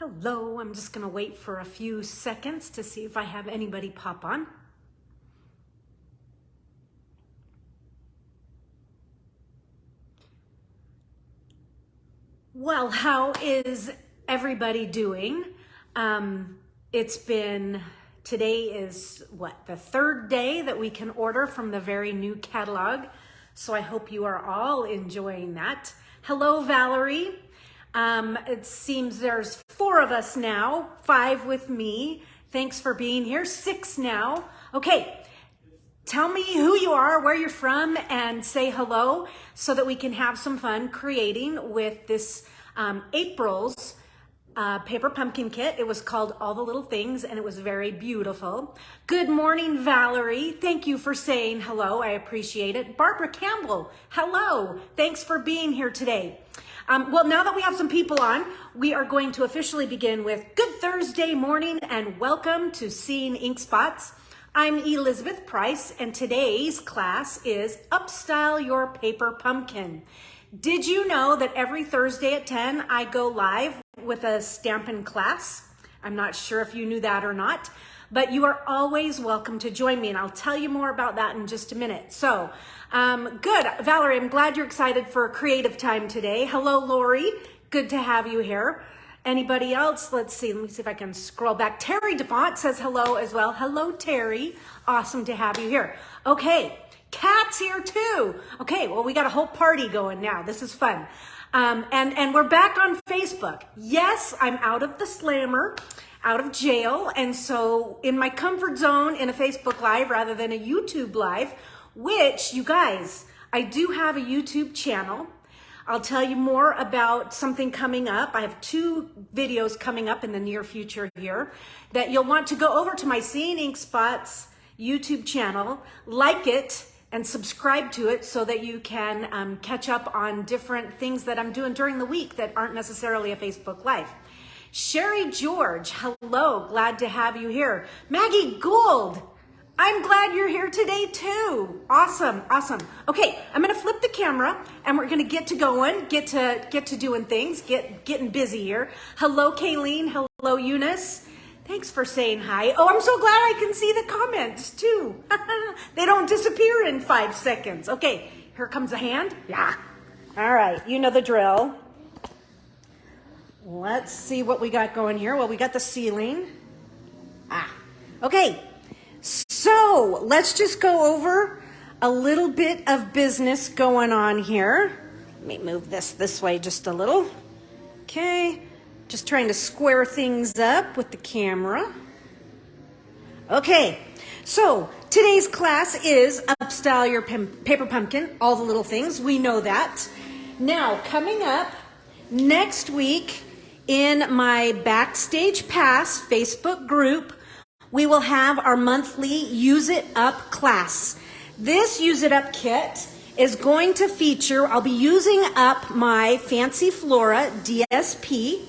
Hello, I'm just going to wait for a few seconds to see if I have anybody pop on. Well, how is everybody doing? Today is the third day that we can order from the very new catalog. So I hope you are all enjoying that. Hello, Valerie. It seems there's 4 of us now, 5 with me. Thanks for being here. 6 now. Okay. Tell me who you are, where you're from, and say hello so that we can have some fun creating with this April's paper pumpkin kit. It was called All the Little Things, and it was very beautiful. Good morning, Valerie. Thank you for saying hello. I appreciate it. Barbara Campbell, hello. Thanks for being here today. Well, now that we have some people on, we are going to officially begin with Good Thursday morning and welcome to Seeing Ink Spots. I'm Elizabeth Price, and today's class is Upstyle Your Paper Pumpkin. Did you know that every Thursday at 10, I go live with a Stampin' class? I'm not sure if you knew that or not, but you are always welcome to join me, and I'll tell you more about that in just a minute. So, good. Valerie, I'm glad you're excited for creative time today. Hello, Lori. Good to have you here. Anybody else? Let me see if I can scroll back. Terry DeFont says hello as well. Hello, Terry. Awesome to have you here. Okay, Kat's here too. Okay, well, we got a whole party going now. This is fun. And we're back on Facebook. Yes, I'm out of the slammer, out of jail. And so in my comfort zone in a Facebook Live rather than a YouTube Live, which, you guys, I do have a YouTube channel. I'll tell you more about something coming up. I have 2 videos coming up in the near future here that you'll want to go over to my Seeing Ink Spots YouTube channel, like it, and subscribe to it so that you can catch up on different things that I'm doing during the week that aren't necessarily a Facebook Live. Sherry George, hello, glad to have you here. Maggie Gould, I'm glad you're here today too. Awesome, awesome. Okay, I'm gonna flip the camera and we're gonna get to going, get to doing things, getting busy here. Hello, Kayleen. Hello, Eunice. Thanks for saying hi. Oh, I'm so glad I can see the comments too. They don't disappear in 5 seconds. Okay, here comes a hand. Yeah. All right, you know the drill. Let's see what we got going here. Well, we got the ceiling. Okay. So let's just go over a little bit of business going on here. Let me move this way just a little. Okay, just trying to square things up with the camera. Okay, so today's class is Upstyle Your Paper Pumpkin, All the Little Things. We know that. Now, coming up next week in my Backstage Pass Facebook group, we will have our monthly Use It Up class. This Use It Up kit is going to feature, I'll be using up my Fancy Flora DSP,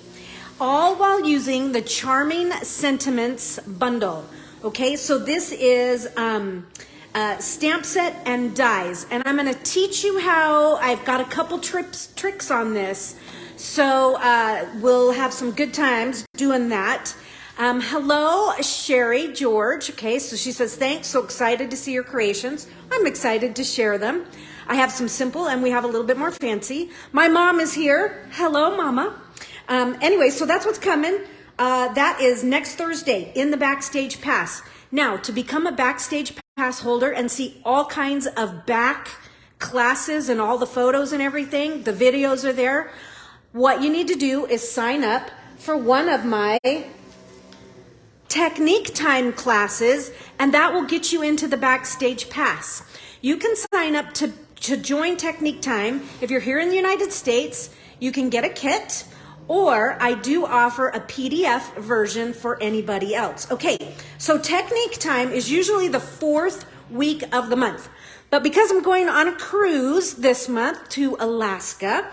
all while using the Charming Sentiments bundle. Okay, so this is stamp set and dies. And I'm gonna teach you how, I've got a couple tricks on this. So we'll have some good times doing that. Hello, Sherry George. Okay, so she says, thanks, so excited to see your creations. I'm excited to share them. I have some simple and we have a little bit more fancy. My mom is here. Hello, Mama. Anyway, so that's what's coming. That is next Thursday in the Backstage Pass. Now, to become a Backstage Pass holder and see all kinds of back classes and all the photos and everything, the videos are there. What you need to do is sign up for one of my Technique Time classes, and that will get you into the Backstage Pass. You can sign up to join Technique Time. If you're here in the United States, you can get a kit, or I do offer a PDF version for anybody else. Okay, so Technique Time is usually the 4th week of the month. But because I'm going on a cruise this month to Alaska,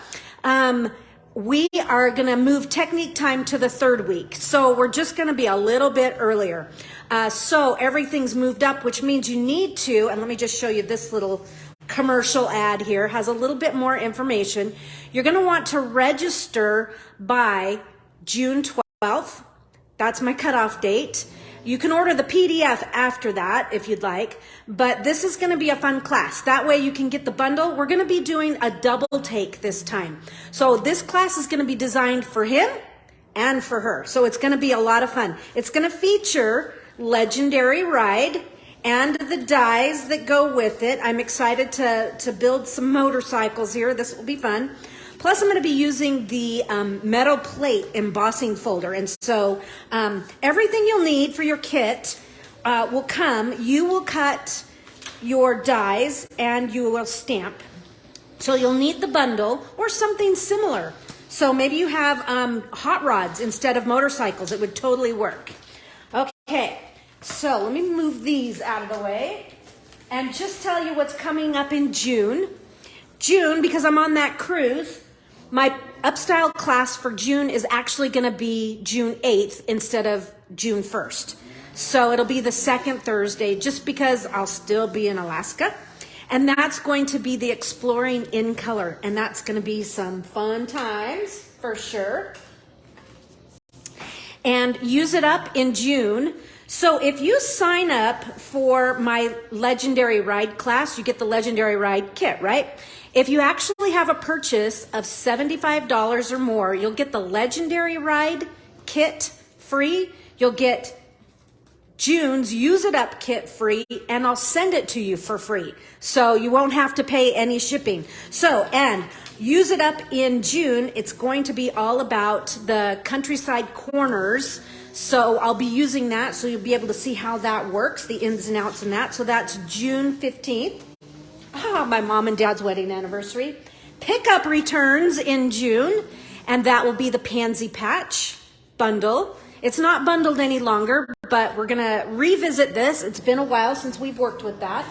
we are going to move Technique Time to the 3rd week. So we're just going to be a little bit earlier. So everything's moved up, which means you need to, and let me just show you this little commercial ad here, has a little bit more information. You're going to want to register by June 12th. 12th. That's my cutoff date. You can order the PDF after that if you'd like, but this is going to be a fun class. That way you can get the bundle. We're going to be doing a double take this time. So this class is going to be designed for him and for her. So it's going to be a lot of fun. It's going to feature Legendary Ride and the dies that go with it. I'm excited to build some motorcycles here. This will be fun. Plus, I'm going to be using the metal plate embossing folder. And so everything you'll need for your kit will come. You will cut your dies and you will stamp. So you'll need the bundle or something similar. So maybe you have hot rods instead of motorcycles. It would totally work. Okay, so let me move these out of the way and just tell you what's coming up in June. June, because I'm on that cruise, my Upstyle class for June is actually going to be June 8th instead of June 1st. So it'll be the second Thursday just because I'll still be in Alaska. And that's going to be the Exploring in Color. And that's going to be some fun times for sure. And use it up in June. So if you sign up for my Legendary Ride class, you get the Legendary Ride kit, right? If you actually have a purchase of $75 or more, you'll get the Legendary Ride kit free. You'll get June's Use It Up kit free, and I'll send it to you for free. So you won't have to pay any shipping. So, and Use It Up in June, it's going to be all about the Countryside Corners. So I'll be using that, so you'll be able to see how that works, the ins and outs and that. So that's June 15th. My mom and dad's wedding anniversary. Pickup returns in June, and that will be the Pansy Patch bundle. It's not bundled any longer, but we're going to revisit this. It's been a while since we've worked with that.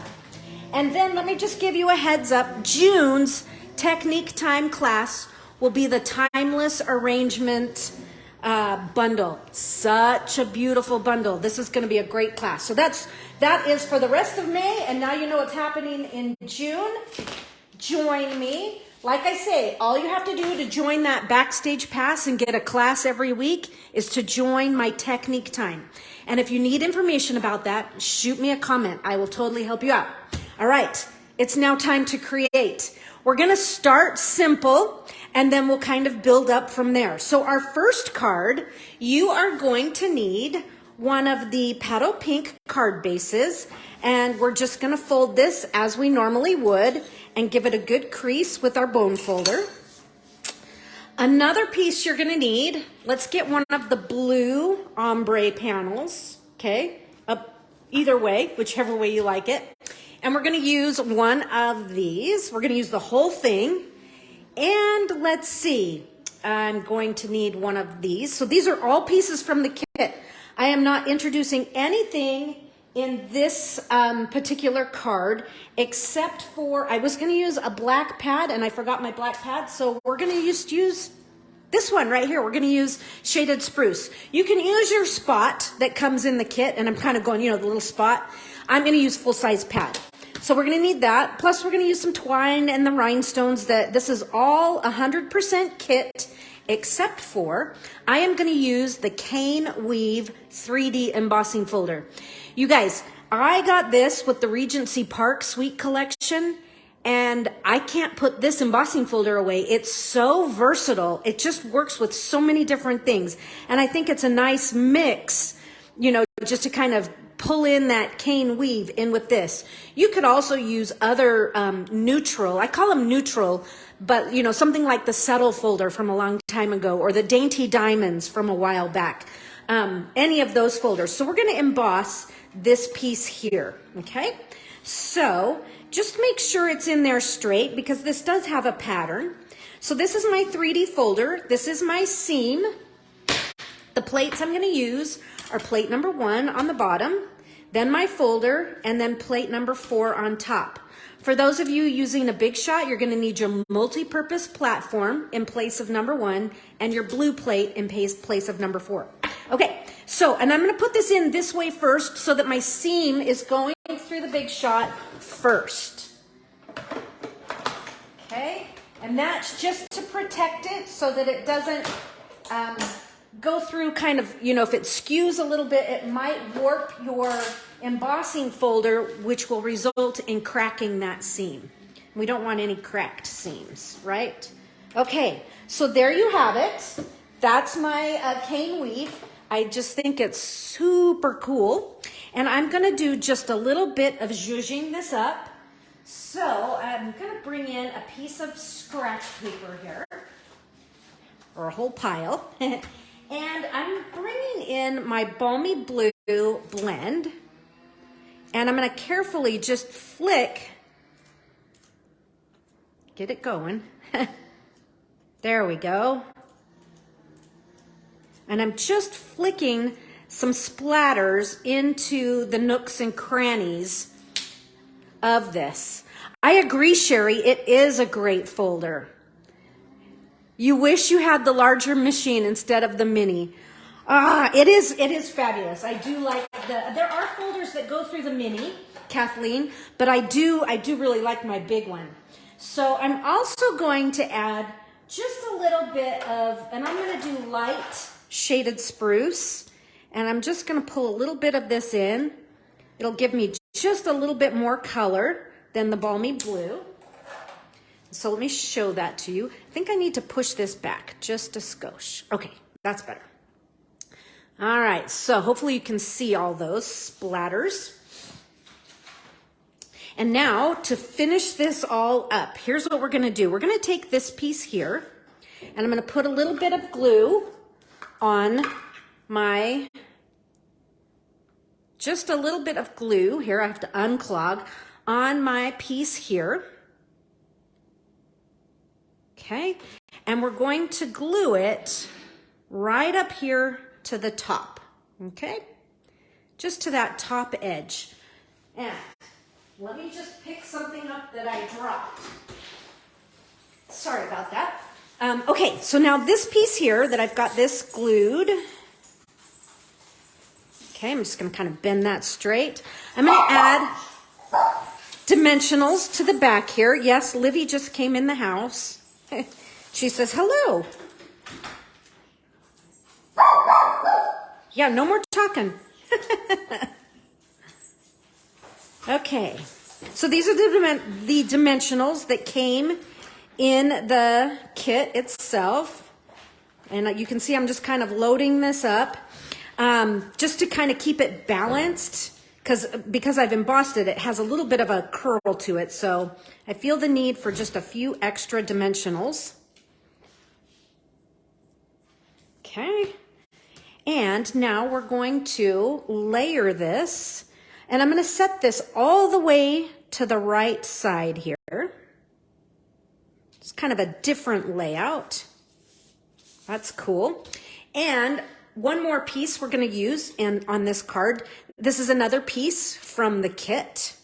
And then let me just give you a heads up. June's Technique Time class will be the Timeless Arrangement bundle. Such a beautiful bundle. This is going to be a great class. So that is for the rest of May, and now you know what's happening in June. Join me. Like I say, all you have to do to join that Backstage Pass and get a class every week is to join my Technique Time. And if you need information about that, shoot me a comment. I will totally help you out. All right, it's now time to create. We're going to start simple, and then we'll kind of build up from there. So our first card, you are going to need one of the Paddle Pink card bases, and we're just going to fold this as we normally would and give it a good crease with our bone folder. Another piece you're going to need, let's get one of the blue ombre panels, okay? Either way, whichever way you like it. And we're going to use one of these. We're going to use the whole thing. And let's see, I'm going to need one of these. So these are all pieces from the kit. I am not introducing anything in this particular card except for, I was going to use a black pad and I forgot my black pad. So we're going to use this one right here. We're going to use Shaded Spruce. You can use your spot that comes in the kit, and I'm kind of going, the little spot. I'm going to use full-size pad. So we're going to need that. Plus, we're going to use some twine and the rhinestones. This is all 100% kit, except for I am going to use the Cane Weave 3D embossing folder. You guys, I got this with the Regency Park Suite collection, and I can't put this embossing folder away. It's so versatile. It just works with so many different things. And I think it's a nice mix, just to kind of pull in that cane weave in with this. You could also use other neutral, I call them neutral, but something like the Settle folder from a long time ago, or the Dainty Diamonds from a while back. Any of those folders. So we're going to emboss this piece here, okay? So just make sure it's in there straight, because this does have a pattern. So this is my 3D folder. This is my seam. The plates I'm going to use are plate number 1 on the bottom, then my folder, and then plate number 4 on top. For those of you using a Big Shot, you're going to need your multi-purpose platform in place of number 1 and your blue plate in place of number 4. Okay, and I'm going to put this in this way first so that my seam is going through the Big Shot first. Okay, and that's just to protect it so that it doesn't go through kind of, you know, if it skews a little bit, it might warp your embossing folder, which will result in cracking that seam. We don't want any cracked seams, right? Okay, so there you have it. That's my cane weave. I just think it's super cool. And I'm gonna do just a little bit of zhuzhing this up. So I'm gonna bring in a piece of scratch paper here, or a whole pile. And I'm bringing in my Balmy Blue blend. And I'm gonna carefully just flick, get it going. There we go. And I'm just flicking some splatters into the nooks and crannies of this. I agree, Sherry, it is a great folder. You wish you had the larger machine instead of the mini. It is fabulous. I do like there are folders that go through the mini, Kathleen, but I do really like my big one. So I'm also going to add just a little bit of, and I'm going to do light shaded spruce, and I'm just going to pull a little bit of this in. It'll give me just a little bit more color than the Balmy Blue. So let me show that to you. I think I need to push this back just a skosh. Okay, that's better. All right, so hopefully you can see all those splatters. And now to finish this all up, here's what we're gonna do. We're gonna take this piece here, and I'm gonna put a little bit of glue on my, just a little bit of glue here. I have to unclog on my piece here. Okay, and we're going to glue it right up here to the top, okay? Just to that top edge. And let me just pick something up that I dropped. Sorry about that. Okay, so now this piece here that I've got this glued. Okay, I'm just gonna kind of bend that straight. I'm gonna add dimensionals to the back here. Yes, Livy just came in the house. She says, hello. Yeah, no more talking. Okay, so these are the dimensionals that came in the kit itself. And you can see I'm just kind of loading this up just to kind of keep it balanced, because I've embossed it, it has a little bit of a curl to it. So I feel the need for just a few extra dimensionals. Okay. And now we're going to layer this, and I'm going to set this all the way to the right side here. It's kind of a different layout. That's cool. And one more piece we're going to use on this card. This is another piece from the kit.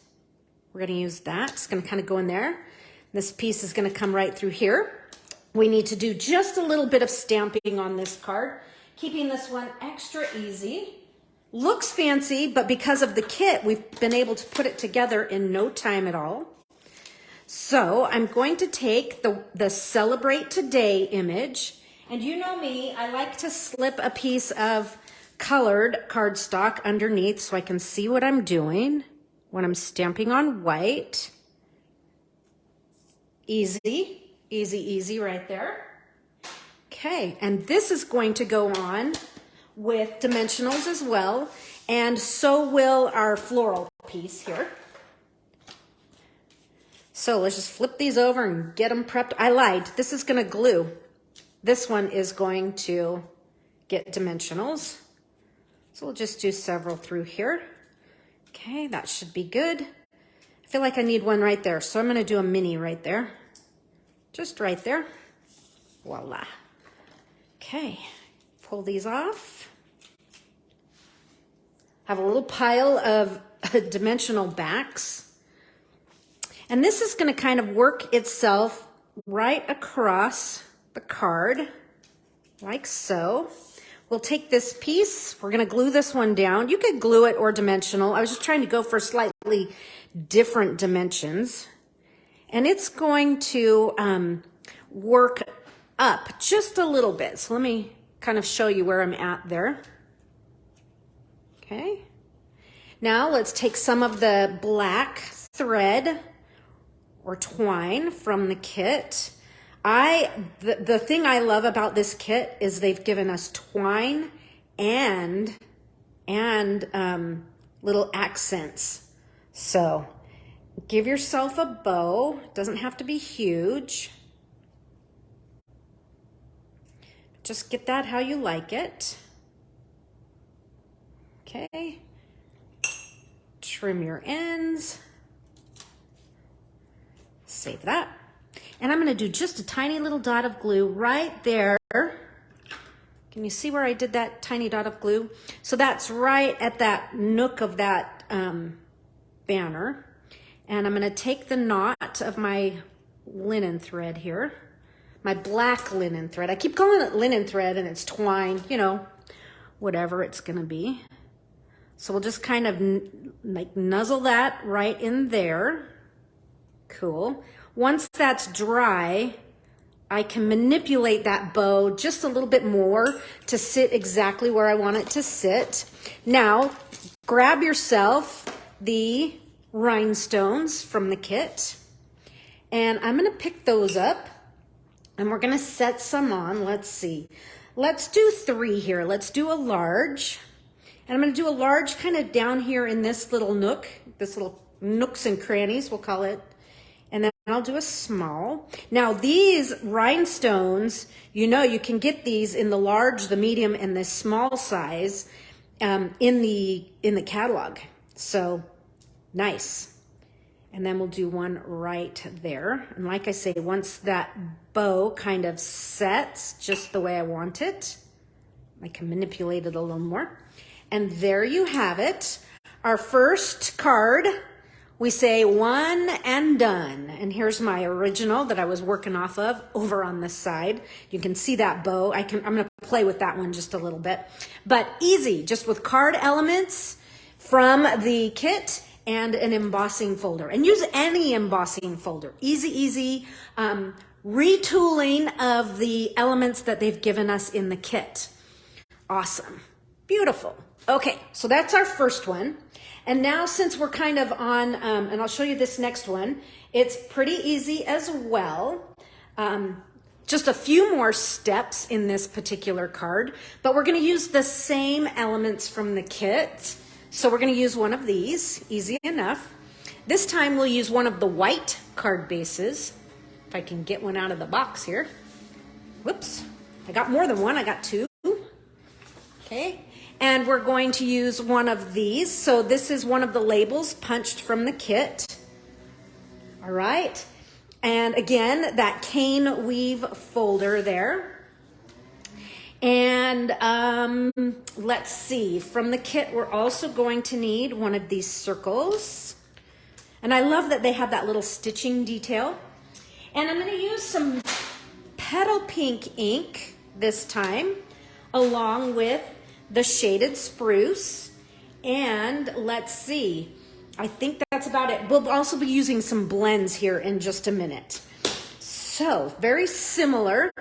We're going to use that. It's going to kind of go in there. This piece is going to come right through here. We need to do just a little bit of stamping on this card, keeping this one extra easy. Looks fancy, but because of the kit, we've been able to put it together in no time at all. So I'm going to take the Celebrate Today image, and you know me, I like to slip a piece of colored cardstock underneath so I can see what I'm doing when I'm stamping on white. Easy, easy, easy right there. Okay, and this is going to go on with dimensionals as well, and so will our floral piece here. So let's just flip these over and get them prepped. I lied, this is gonna glue. This one is going to get dimensionals. So we'll just do several through here. Okay, that should be good. I feel like I need one right there, so I'm gonna do a mini right there. Just right there. Voila. Okay, pull these off. Have a little pile of dimensional backs. And this is going to kind of work itself right across the card, like so. We'll take this piece, we're going to glue this one down. You could glue it or dimensional. I was just trying to go for slightly different dimensions. And it's going to work up just a little bit. So let me kind of show you where I'm at there. Okay. Now let's take some of the black thread or twine from the kit. The thing I love about this kit is they've given us twine and little accents. So give yourself a bow. It doesn't have to be huge. Just get that how you like it. Okay. Trim your ends. Save that. And I'm going to do just a tiny little dot of glue right there. Can you see where I did that tiny dot of glue? So that's right at that nook of that banner. And I'm going to take the knot of my linen thread here, my black linen thread. I keep calling it linen thread and it's twine, you know, whatever it's going to be. So we'll just kind of like nuzzle that right in there. Cool. Once that's dry, I can manipulate that bow just a little bit more to sit exactly where I want it to sit. Now, grab yourself the rhinestones from the kit, and I'm going to pick those up, and we're going to set some on. Let's see. Let's do 3 here. Let's do a large. And I'm going to do a large kind of down here in this little nook, this little nooks and crannies, we'll call it. And then I'll do a small. Now these rhinestones, you know, you can get these in the large, the medium, and the small size in the catalog. So nice. And then we'll do one right there. And like I say, once that bow kind of sets just the way I want it, I can manipulate it a little more. And there you have it. Our first card, we say 1 and done. And here's my original that I was working off of over on this side. You can see that bow. I'm gonna play with that one just a little bit. But easy, just with card elements from the kit and an embossing folder. And use any embossing folder. Easy, easy. Retooling of the elements that they've given us in the kit. Awesome. Beautiful. Okay, so that's our first one. And now since we're kind of on, and I'll show you this next one, it's pretty easy as well. Just a few more steps in this particular card, but we're going to use the same elements from the kit. So we're going to use one of these, easy enough. This time we'll use one of the white card bases. If I can get one out of the box here. Whoops, I got more than one, I got 2. Okay. And we're going to use one of these. So this is one of the labels punched from the kit. All right. And again, that cane weave folder there. And let's see, from the kit, we're also going to need one of these circles. And I love that they have that little stitching detail. And I'm going to use some Petal Pink ink this time, along with the shaded spruce. And let's see, I think that's about it. We'll also be using some blends here in just a minute. So very similar,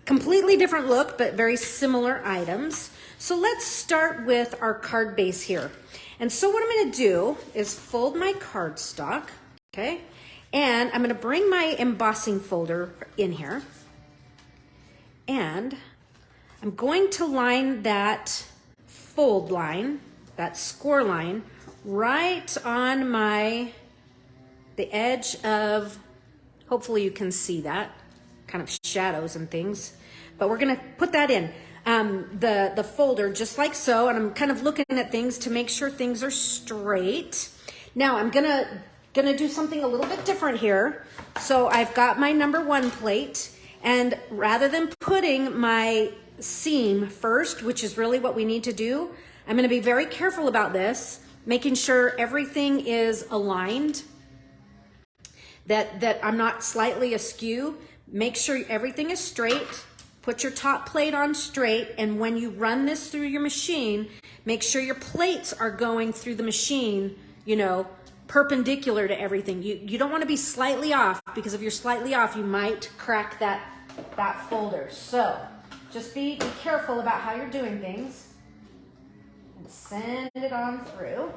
completely different look, but very similar items. So let's start with our card base here. And so what I'm going to do is fold my cardstock, okay? And I'm going to bring my embossing folder in here. And I'm going to line that fold line, that score line, right on the edge of, hopefully you can see that, kind of shadows and things. But we're going to put that in the folder just like so. And I'm kind of looking at things to make sure things are straight. Now I'm gonna do something a little bit different here. So I've got my number 1 plate, and rather than putting my seam first, which is really what we need to do, I'm going to be very careful about this, making sure everything is aligned, that I'm not slightly askew. Make sure everything is straight. Put your top plate on straight, and when you run this through your machine, make sure your plates are going through the machine, you know, perpendicular to everything. You don't want to be slightly off, because if you're slightly off, you might crack that folder. So Just be careful about how you're doing things. And send it on through.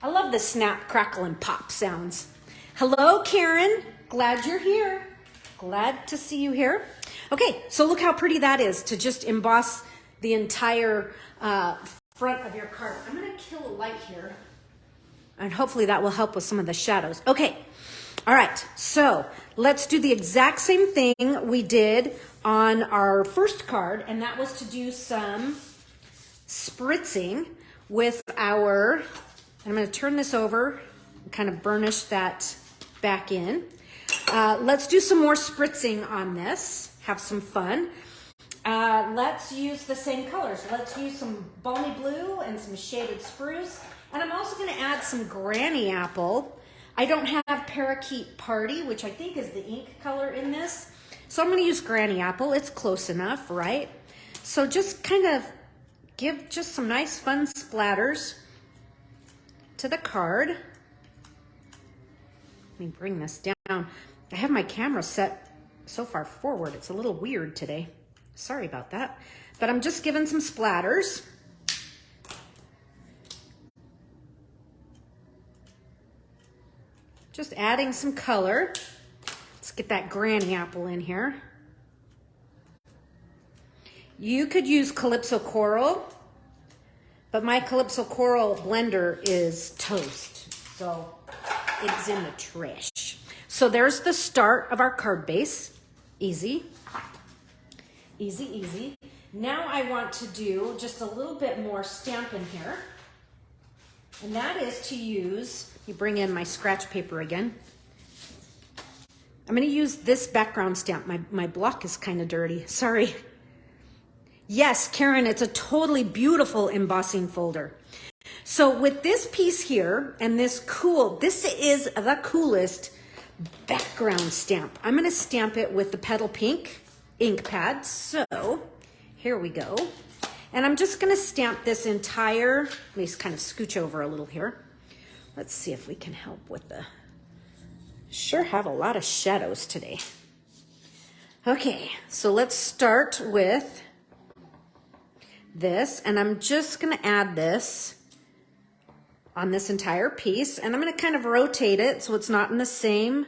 I love the snap, crackle, and pop sounds. Hello, Karen. Glad you're here. Glad to see you here. Okay, so look how pretty that is to just emboss the entire front of your card. I'm going to kill a light here, and hopefully that will help with some of the shadows. Okay, all right, so let's do the exact same thing we did on our first card, and that was to do some spritzing with our, I'm going to turn this over and kind of burnish that back in. Let's do some more spritzing on this. Have some fun. Let's use the same colors. Let's use some balmy blue and some shaded spruce. And I'm also going to add some granny apple. I don't have Parakeet Party, which I think is the ink color in this. So I'm going to use granny apple. It's close enough, right? So just kind of give just some nice fun splatters to the card. Let me bring this down. I have my camera set so far forward. It's a little weird today. Sorry about that. But I'm just giving some splatters. Just adding some color. Let's get that granny apple in here. You could use Calypso Coral, but my Calypso Coral blender is toast, so it's in the trash. So there's the start of our card base. Easy. Easy, easy. Now I want to do just a little bit more stamping here. And that is to use, you bring in my scratch paper again. I'm going to use this background stamp. My block is kind of dirty. Sorry. Yes, Karen, it's a totally beautiful embossing folder. So with this piece here and this is the coolest background stamp. I'm going to stamp it with the Petal Pink ink pad. So here we go. And I'm just going to stamp this entire, let me kind of scooch over a little here. Let's see if we can help with the, sure have a lot of shadows today. Okay, so let's start with this, and I'm just going to add this on this entire piece, and I'm going to kind of rotate it so it's not in the same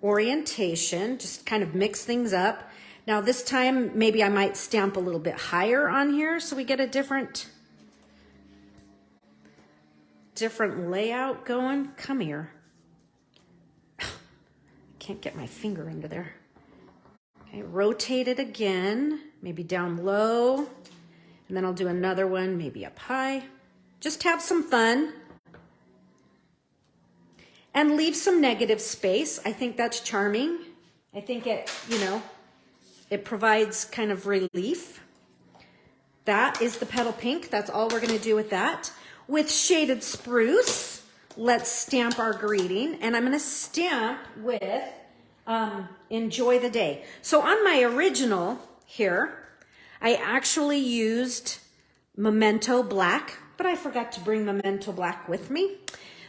orientation, just kind of mix things up. Now this time maybe I might stamp a little bit higher on here so we get a different layout going. Come here. Can't get my finger into there. Okay, rotate it again, maybe down low. And then I'll do another one, maybe up high. Just have some fun. And leave some negative space. I think that's charming. I think it, it provides kind of relief. That is the Petal Pink. That's all we're going to do with that. With Shaded Spruce, let's stamp our greeting. And I'm going to stamp with Enjoy the Day. So on my original here, I actually used Memento Black, but I forgot to bring Memento Black with me.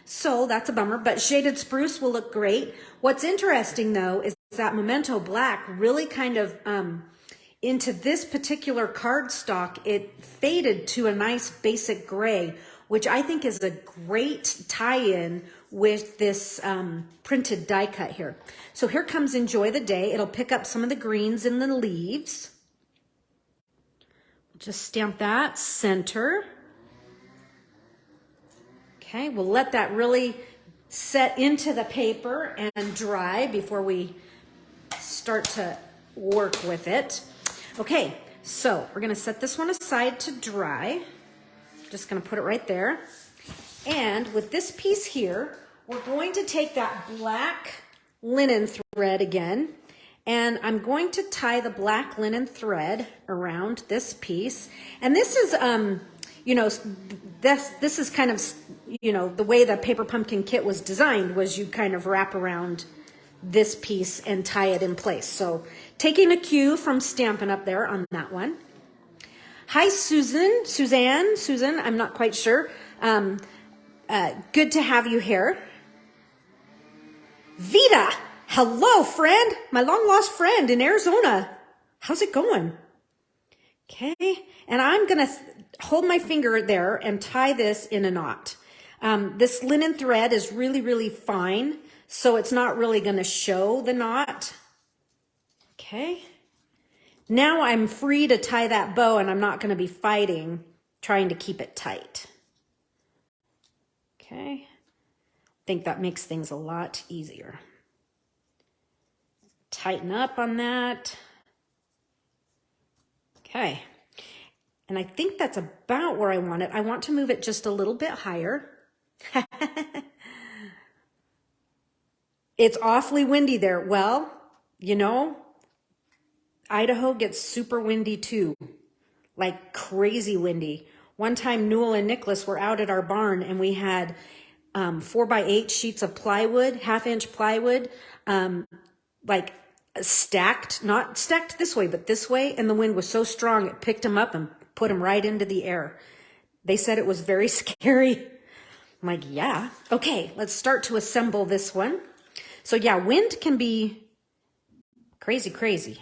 So that's a bummer, but Shaded Spruce will look great. What's interesting though is that Memento Black really kind of, into this particular cardstock, it faded to a nice basic gray, which I think is a great tie-in with this printed die cut here. So here comes Enjoy the Day. It'll pick up some of the greens in the leaves. Just stamp that center. Okay, we'll let that really set into the paper and dry before we start to work with it. Okay, so we're gonna set this one aside to dry. Just gonna put it right there. And with this piece here, we're going to take that black linen thread again, and I'm going to tie the black linen thread around this piece. And this is, this is kind of, the way the Paper Pumpkin kit was designed was you kind of wrap around this piece and tie it in place. So taking a cue from Stampin' Up! There on that one. Hi, Susan, I'm not quite sure. Good to have you here. Vita, hello friend, my long lost friend in Arizona. How's it going? Okay, and I'm gonna hold my finger there and tie this in a knot. This linen thread is really, really fine, so it's not really gonna show the knot. Okay, now I'm free to tie that bow and I'm not gonna be fighting, trying to keep it tight. Okay, I think that makes things a lot easier. Tighten up on that. Okay, and I think that's about where I want it. I want to move it just a little bit higher. It's awfully windy there. Well, you know, Idaho gets super windy too, like crazy windy. One time Newell and Nicholas were out at our barn and we had 4x8 sheets of plywood, 1/2-inch plywood, like stacked, not stacked this way, but this way. And the wind was so strong, it picked them up and put them right into the air. They said it was very scary. I'm like, yeah. Okay, let's start to assemble this one. So yeah, wind can be crazy, crazy.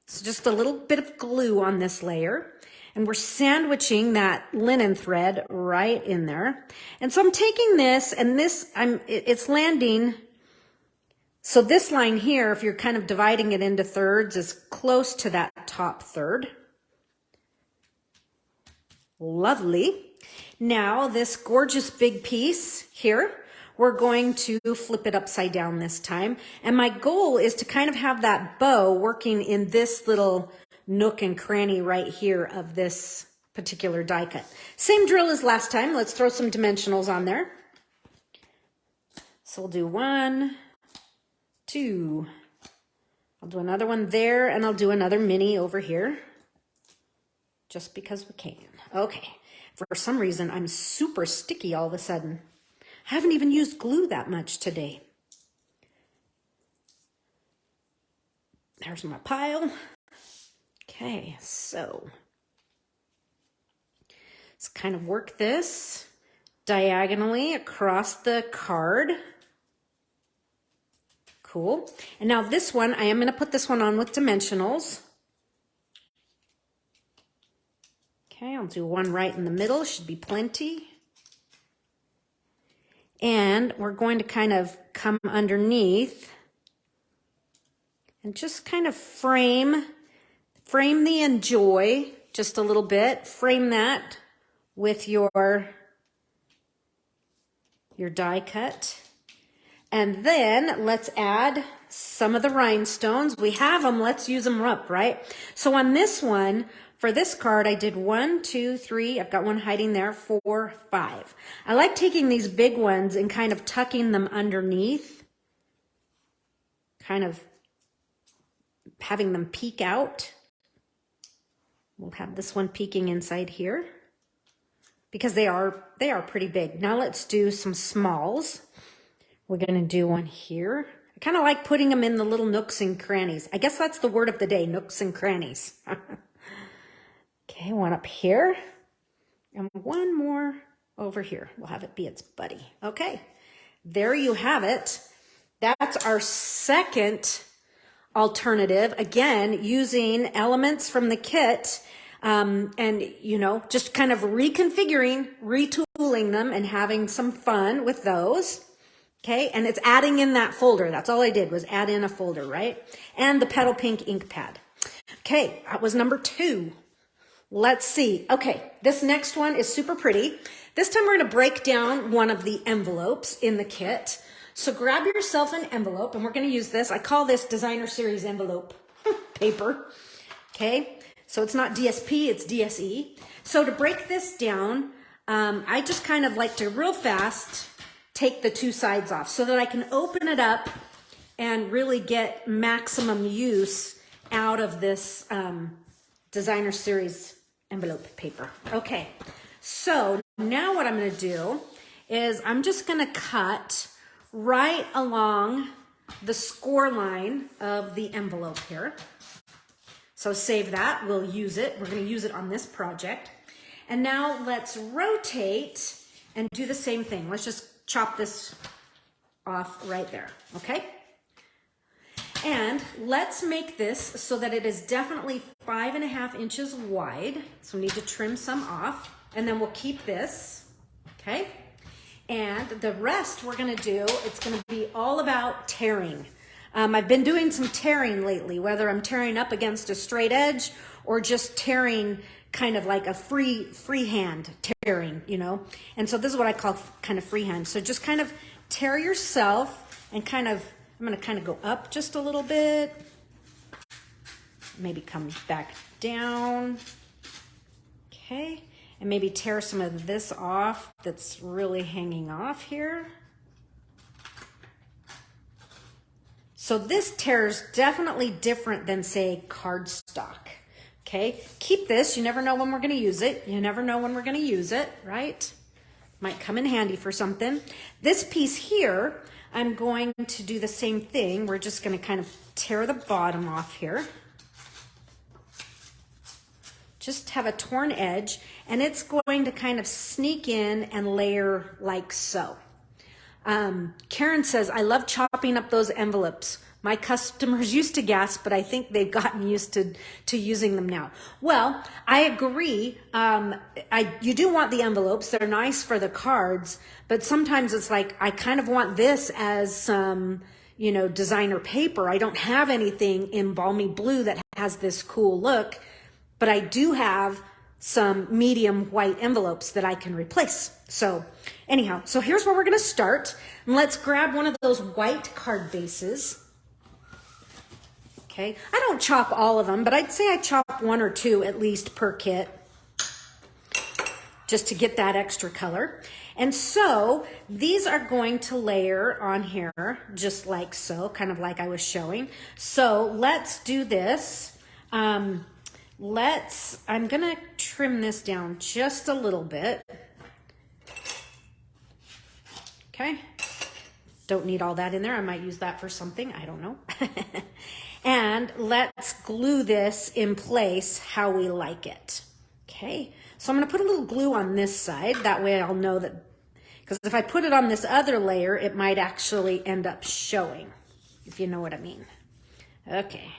So just a little bit of glue on this layer. And we're sandwiching that linen thread right in there. And so I'm taking this and this, it's landing. So this line here, if you're kind of dividing it into thirds, is close to that top third. Lovely. Now this gorgeous big piece here, we're going to flip it upside down this time. And my goal is to kind of have that bow working in this little nook and cranny right here of this particular die cut. Same drill as last time. Let's throw some dimensionals on there. So we'll do 1, 2. I'll do another one there and I'll do another mini over here. Just because we can. Okay. For some reason, I'm super sticky all of a sudden. I haven't even used glue that much today. There's my pile. Okay, so let's kind of work this diagonally across the card. Cool. And now this one, I am going to put this one on with dimensionals. Okay, I'll do one right in the middle. Should be plenty. And we're going to kind of come underneath and just kind of frame the enjoy just a little bit. Frame that with your die cut. And then let's add some of the rhinestones. We have them, let's use them up, right? So on this one, for this card, I did 1, 2, 3. I've got one hiding there, 4, 5. I like taking these big ones and kind of tucking them underneath, kind of having them peek out. We'll have this one peeking inside here because they are pretty big. Now let's do some smalls. We're going to do one here. I kind of like putting them in the little nooks and crannies. I guess that's the word of the day, nooks and crannies. Okay, one up here, and one more over here. We'll have it be its buddy. Okay, there you have it. That's our second alternative. Again, using elements from the kit, and, you know, just kind of reconfiguring, retooling them, and having some fun with those. Okay, and it's adding in that folder. That's all I did was add in a folder, right? And the Petal Pink ink pad. Okay, that was number 2. Let's see. Okay, this next one is super pretty. This time we're going to break down one of the envelopes in the kit. So grab yourself an envelope, and we're going to use this. I call this Designer Series envelope paper. Okay, so it's not DSP, it's DSE. So to break this down, I just kind of like to real fast take the 2 sides off so that I can open it up and really get maximum use out of this Designer Series envelope paper. Okay, so now what I'm going to do is I'm just going to cut right along the score line of the envelope here. So save that, we'll use it. We're going to use it on this project. And now let's rotate and do the same thing. Let's just chop this off right there, okay? And let's make this so that it is definitely 5.5 inches wide. So we need to trim some off, and then we'll keep this, okay? And the rest we're gonna do, it's gonna be all about tearing. I've been doing some tearing lately, whether I'm tearing up against a straight edge or just tearing kind of like a freehand tearing, you know? And so this is what I call kind of freehand. So just kind of tear yourself and kind of, I'm gonna kind of go up just a little bit, maybe come back down, okay? And maybe tear some of this off that's really hanging off here. So this tear is definitely different than, say, cardstock, okay? Keep this, you never know when we're gonna use it. You never know when we're gonna use it, right? Might come in handy for something. This piece here, I'm going to do the same thing. We're just gonna kind of tear the bottom off here. Just have a torn edge, and it's going to kind of sneak in and layer like so. Karen says, I love chopping up those envelopes. My customers used to gasp, but I think they've gotten used to using them now. Well, I agree. You do want the envelopes. They're nice for the cards, but sometimes it's like, I kind of want this as some, you know, designer paper. I don't have anything in balmy blue that has this cool look, but I do have some medium white envelopes that I can replace. So anyhow, so here's where we're gonna start. And let's grab one of those white card bases. Okay, I don't chop all of them, but I'd say I chop 1 or 2 at least per kit, just to get that extra color. And so these are going to layer on here, just like so, kind of like I was showing. So let's do this. I'm gonna trim this down just a little bit. Okay, don't need all that in there. I might use that for something, I don't know. And let's glue this in place how we like it. Okay, so I'm gonna put a little glue on this side. That way I'll know that, because if I put it on this other layer, it might actually end up showing, if you know what I mean. Okay,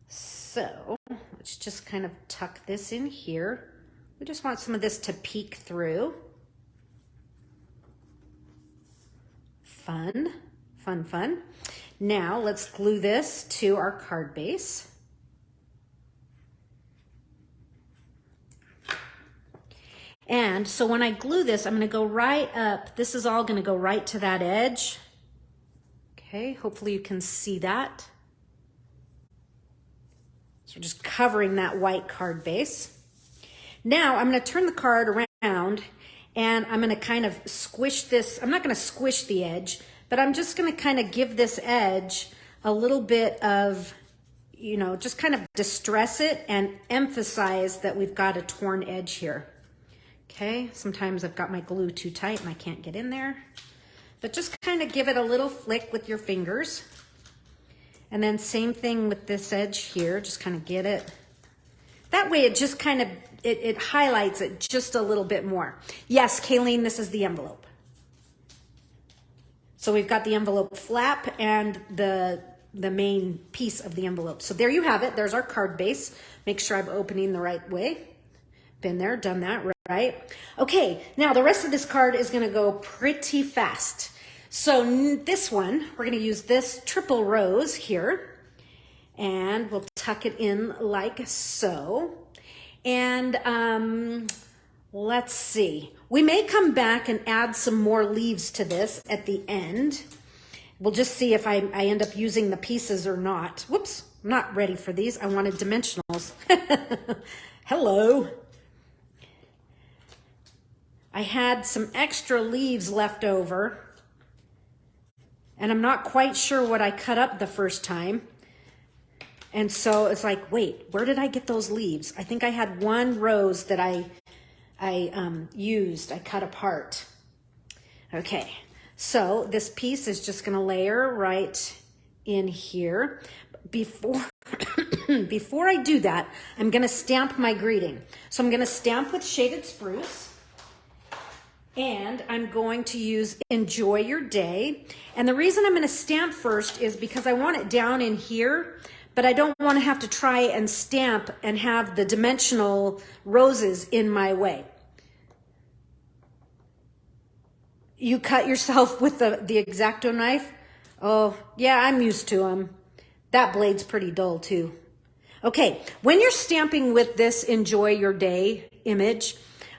so let's just kind of tuck this in here. We just want some of this to peek through. Fun, fun, fun. Now let's glue this to our card base. And so when I glue this, I'm gonna go right up. This is all gonna go right to that edge. Okay, hopefully you can see that. So just covering that white card base. Now I'm gonna turn the card around and I'm gonna kind of squish this. I'm not gonna squish the edge, but I'm just gonna kind of give this edge a little bit of, you know, just kind of distress it and emphasize that we've got a torn edge here. Okay, sometimes I've got my glue too tight and I can't get in there, but just kind of give it a little flick with your fingers. And then same thing with this edge here, just kind of get it. That way it just kind of, it highlights it just a little bit more. Yes, Kayleen, this is the envelope. So we've got the envelope flap and the main piece of the envelope. So there you have it, there's our card base. Make sure I'm opening the right way. Been there, done that, right? Okay, now the rest of this card is gonna go pretty fast. So this one, we're gonna use this triple rose here, and we'll tuck it in like so. And let's see. We may come back and add some more leaves to this at the end. We'll just see if I end up using the pieces or not. Whoops, I'm not ready for these. I wanted dimensionals. Hello. I had some extra leaves left over, and I'm not quite sure what I cut up the first time. And so it's like, wait, where did I get those leaves? I think I had one rose that I cut apart. Okay, so this piece is just gonna layer right in here. Before I do that, I'm gonna stamp my greeting. So I'm gonna stamp with Shaded Spruce. And I'm going to use Enjoy Your Day. And the reason I'm going to stamp first is because I want it down in here, but I don't want to have to try and stamp and have the dimensional roses in my way. You cut yourself with the X-Acto knife? Oh, yeah, I'm used to them. That blade's pretty dull too. Okay, when you're stamping with this Enjoy Your Day image,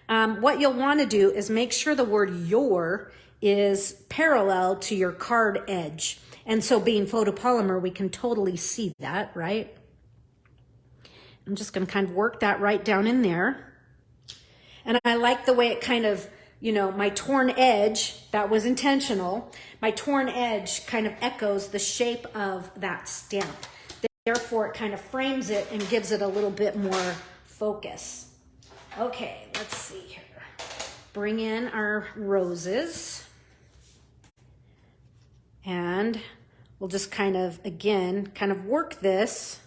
what you'll want to do is make sure the word your is parallel to your card edge. And so being photopolymer, we can totally see that, right? I'm just going to kind of work that right down in there. And I like the way it kind of, you know, my torn edge, that was intentional. My torn edge kind of echoes the shape of that stamp. Therefore, it kind of frames it and gives it a little bit more focus. Okay, let's see here. Bring in our roses. And we'll just kind of, again, kind of work this.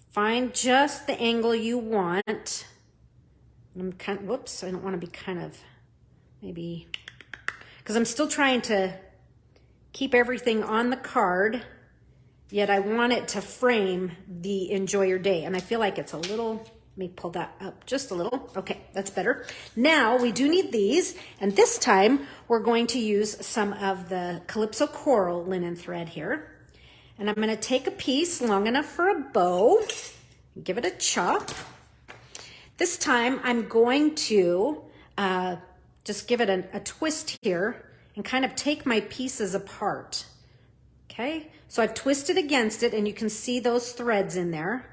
Find just the angle you want. I'm kind of, whoops, I don't want to be kind of, maybe, because I'm still trying to keep everything on the card, yet I want it to frame the Enjoy Your Day. And I feel like it's a little, let me pull that up just a little. Okay, that's better. Now we do need these, and this time we're going to use some of the Calypso Coral linen thread here. And I'm going to take a piece long enough for a bow, give it a chop. This time I'm going to just give it a twist here and kind of take my pieces apart. Okay, so I've twisted against it and you can see those threads in there.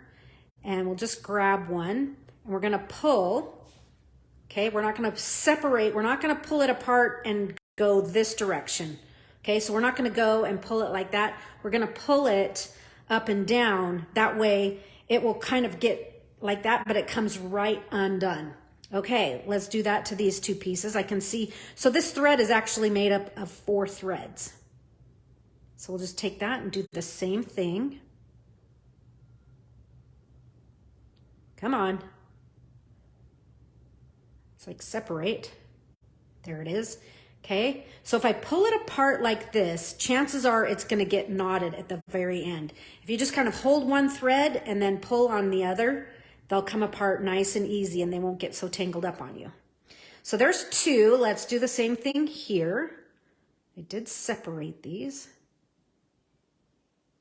And we'll just grab one and we're gonna pull. Okay, we're not gonna separate, we're not gonna pull it apart and go this direction. Okay, so we're not gonna go and pull it like that. We're gonna pull it up and down. That way it will kind of get like that, but it comes right undone. Okay, let's do that to these two pieces. I can see, so this thread is actually made up of 4 threads. So we'll just take that and do the same thing. Come on. It's like separate. There it is. Okay, so if I pull it apart like this, chances are it's gonna get knotted at the very end. If you just kind of hold one thread and then pull on the other, they'll come apart nice and easy and they won't get so tangled up on you. So there's 2. Let's do the same thing here. I did separate these.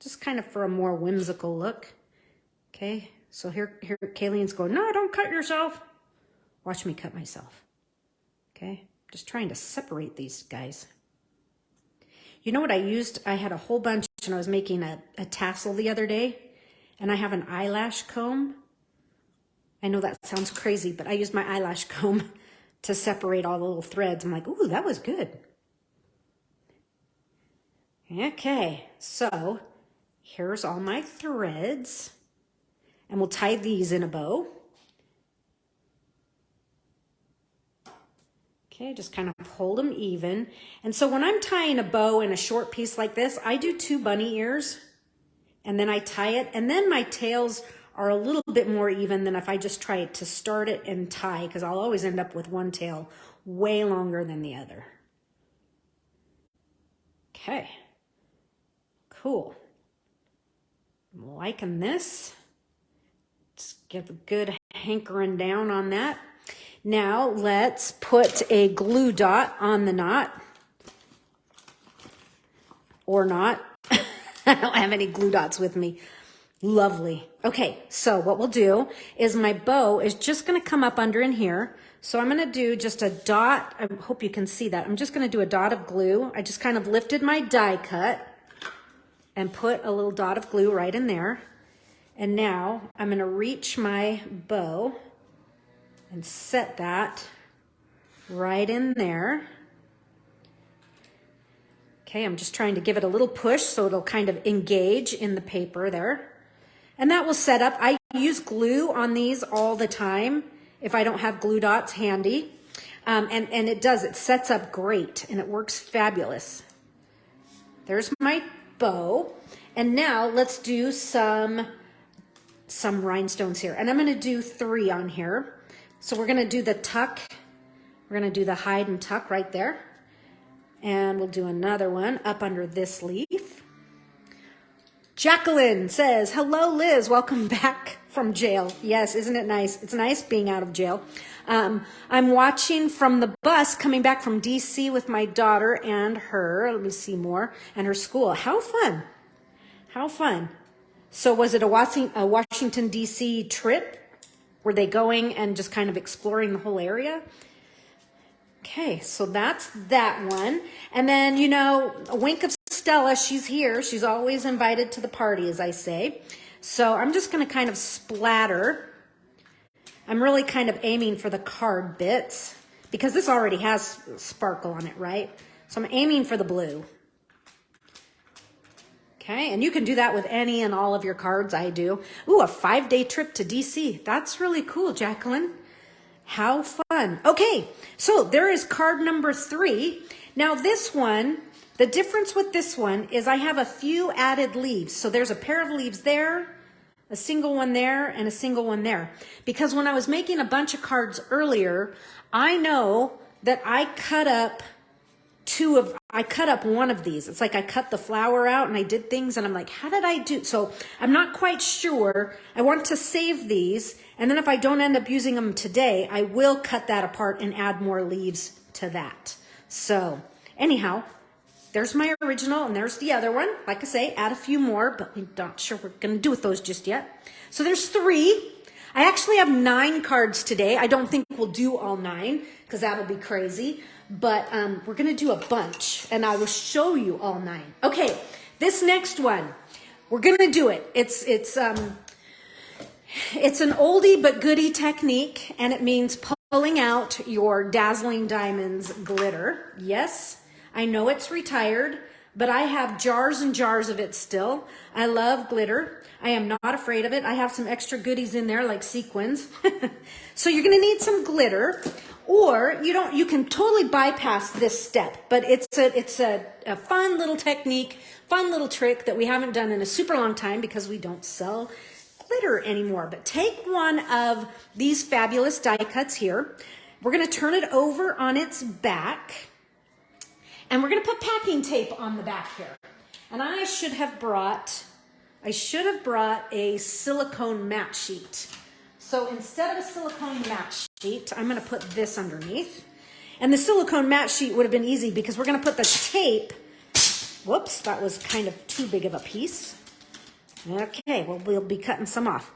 Just kind of for a more whimsical look. Okay, so here Kayleen's going, no, don't cut yourself. Watch me cut myself. Okay, just trying to separate these guys. You know what I used? I had a whole bunch and I was making a tassel the other day and I have an eyelash comb. I know that sounds crazy, but I used my eyelash comb to separate all the little threads. I'm like, ooh, that was good. Okay, so here's all my threads. And we'll tie these in a bow. Okay, just kind of hold them even. And so when I'm tying a bow in a short piece like this, I do 2 bunny ears. And then I tie it. And then my tails are a little bit more even than if I just try to start it and tie, because I'll always end up with one tail way longer than the other. Okay, cool. I'm liking this. Just give a good hankering down on that. Now let's put a glue dot on the knot. Or not. I don't have any glue dots with me. Lovely. Okay, so what we'll do is my bow is just going to come up under in here. So I'm going to do just a dot. I hope you can see that. I'm just going to do a dot of glue. I just kind of lifted my die cut and put a little dot of glue right in there. And now I'm going to reach my bow and set that right in there. Okay, I'm just trying to give it a little push so it'll kind of engage in the paper there. And that will set up. I use glue on these all the time if I don't have glue dots handy. And it does, it sets up great and it works fabulous. There's my bow. And now let's do some rhinestones here. And I'm gonna do 3 on here. So we're gonna do the tuck We're gonna do the hide and tuck right there. And we'll do another one up under this leaf. Jacqueline says, hello, Liz. Welcome back from jail. Yes, isn't it nice? It's nice being out of jail. I'm watching from the bus coming back from DC with my daughter and her, let me see more, and her school. How fun. How fun. So was it a Washington, DC trip? Were they going and just kind of exploring the whole area? Okay, so that's that one. And then, you know, a wink of Stella, she's here. She's always invited to the party, as I say. So I'm just going to kind of splatter. I'm really kind of aiming for the card bits because this already has sparkle on it, right? So I'm aiming for the blue. Okay, and you can do that with any and all of your cards. I do. Ooh, a 5-day trip to DC. That's really cool, Jacqueline. How fun. Okay, so there is card number 3. Now this one, the difference with this one is I have a few added leaves. So there's a pair of leaves there, a single one there, and a single one there. Because when I was making a bunch of cards earlier, I know that I cut up one of these. It's like I cut the flower out and I did things and I'm like, how did I do? So I'm not quite sure. I want to save these. And then if I don't end up using them today, I will cut that apart and add more leaves to that. So anyhow, there's my original and there's the other one. Like I say, add a few more, but we're not sure what we're going to do with those just yet. So there's 3. I actually have 9 cards today. I don't think we'll do all 9 because that would be crazy. But we're going to do a bunch and I will show you all 9. Okay, this next one, we're going to do it. It's an oldie but goodie technique, and it means pulling out your Dazzling Diamonds glitter. Yes, I know it's retired, but I have jars and jars of it still. I love glitter. I am not afraid of it. I have some extra goodies in there like sequins. So you're going to need some glitter, or you can totally bypass this step, but it's a fun little technique, fun little trick that we haven't done in a super long time because we don't sell glitter anymore. But take one of these fabulous die cuts here. We're going to turn it over on its back, and we're going to put packing tape on the back here. And I should have brought a silicone matte sheet. So instead of a silicone matte sheet, I'm going to put this underneath. And the silicone matte sheet would have been easy because we're going to put the tape. Whoops, that was kind of too big of a piece. Okay, well, we'll be cutting some off.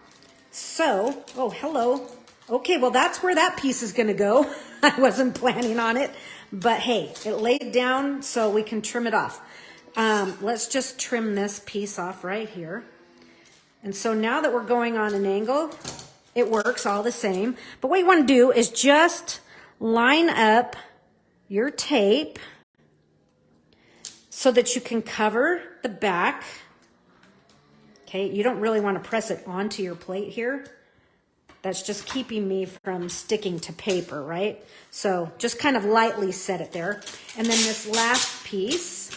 So, oh, hello. Okay, well, that's where that piece is going to go. I wasn't planning on it, but hey, it laid down so we can trim it off. Let's just trim this piece off right here. And so now that we're going on an angle, it works all the same. But what you want to do is just line up your tape so that you can cover the back. Okay, you don't really want to press it onto your plate here. That's just keeping me from sticking to paper, right? So just kind of lightly set it there. And then this last piece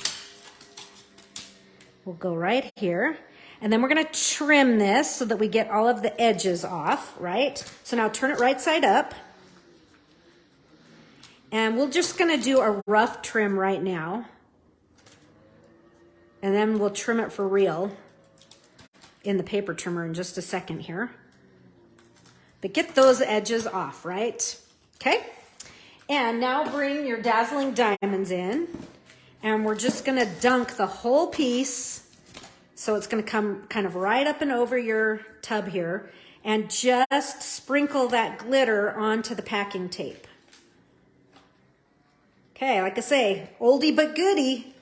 will go right here. And then we're going to trim this so that we get all of the edges off, right? So now turn it right side up. And we're just going to do a rough trim right now. And then we'll trim it for real in the paper trimmer in just a second here. But get those edges off, right? Okay. And now bring your Dazzling Diamonds in. And we're just going to dunk the whole piece. So it's going to come kind of right up and over your tub here. And just sprinkle that glitter onto the packing tape. Okay, like I say, oldie but goodie.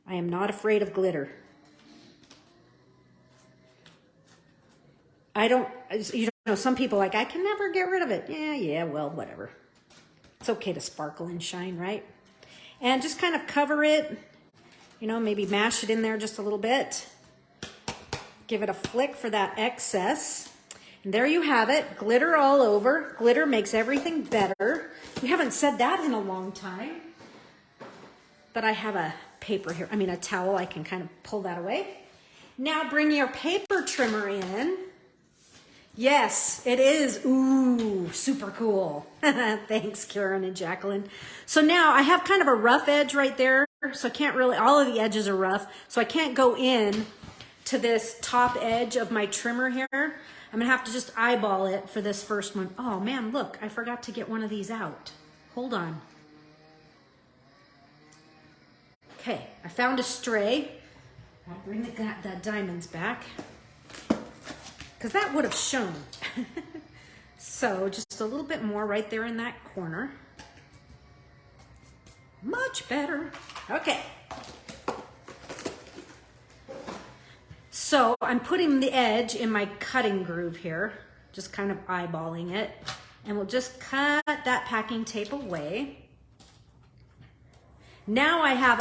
I am not afraid of glitter. Some people are like, I can never get rid of it. Yeah, well, whatever. It's okay to sparkle and shine, right? And just kind of cover it, maybe mash it in there just a little bit. Give it a flick for that excess. And there you have it, glitter all over. Glitter makes everything better. We haven't said that in a long time. But I have a towel, I can kind of pull that away. Now bring your paper trimmer in. Yes, it is. Ooh, super cool. Thanks, Karen and Jacqueline. So now I have kind of a rough edge right there. So I can't really, all of the edges are rough. So I can't go in to this top edge of my trimmer here. I'm gonna have to just eyeball it for this first one. Oh man, look, I forgot to get one of these out. Hold on. Okay, I found a stray. I'll bring the diamonds back, because that would have shown. So just a little bit more right there in that corner. Much better. Okay. So I'm putting the edge in my cutting groove here, just kind of eyeballing it, and we'll just cut that packing tape away. Now I have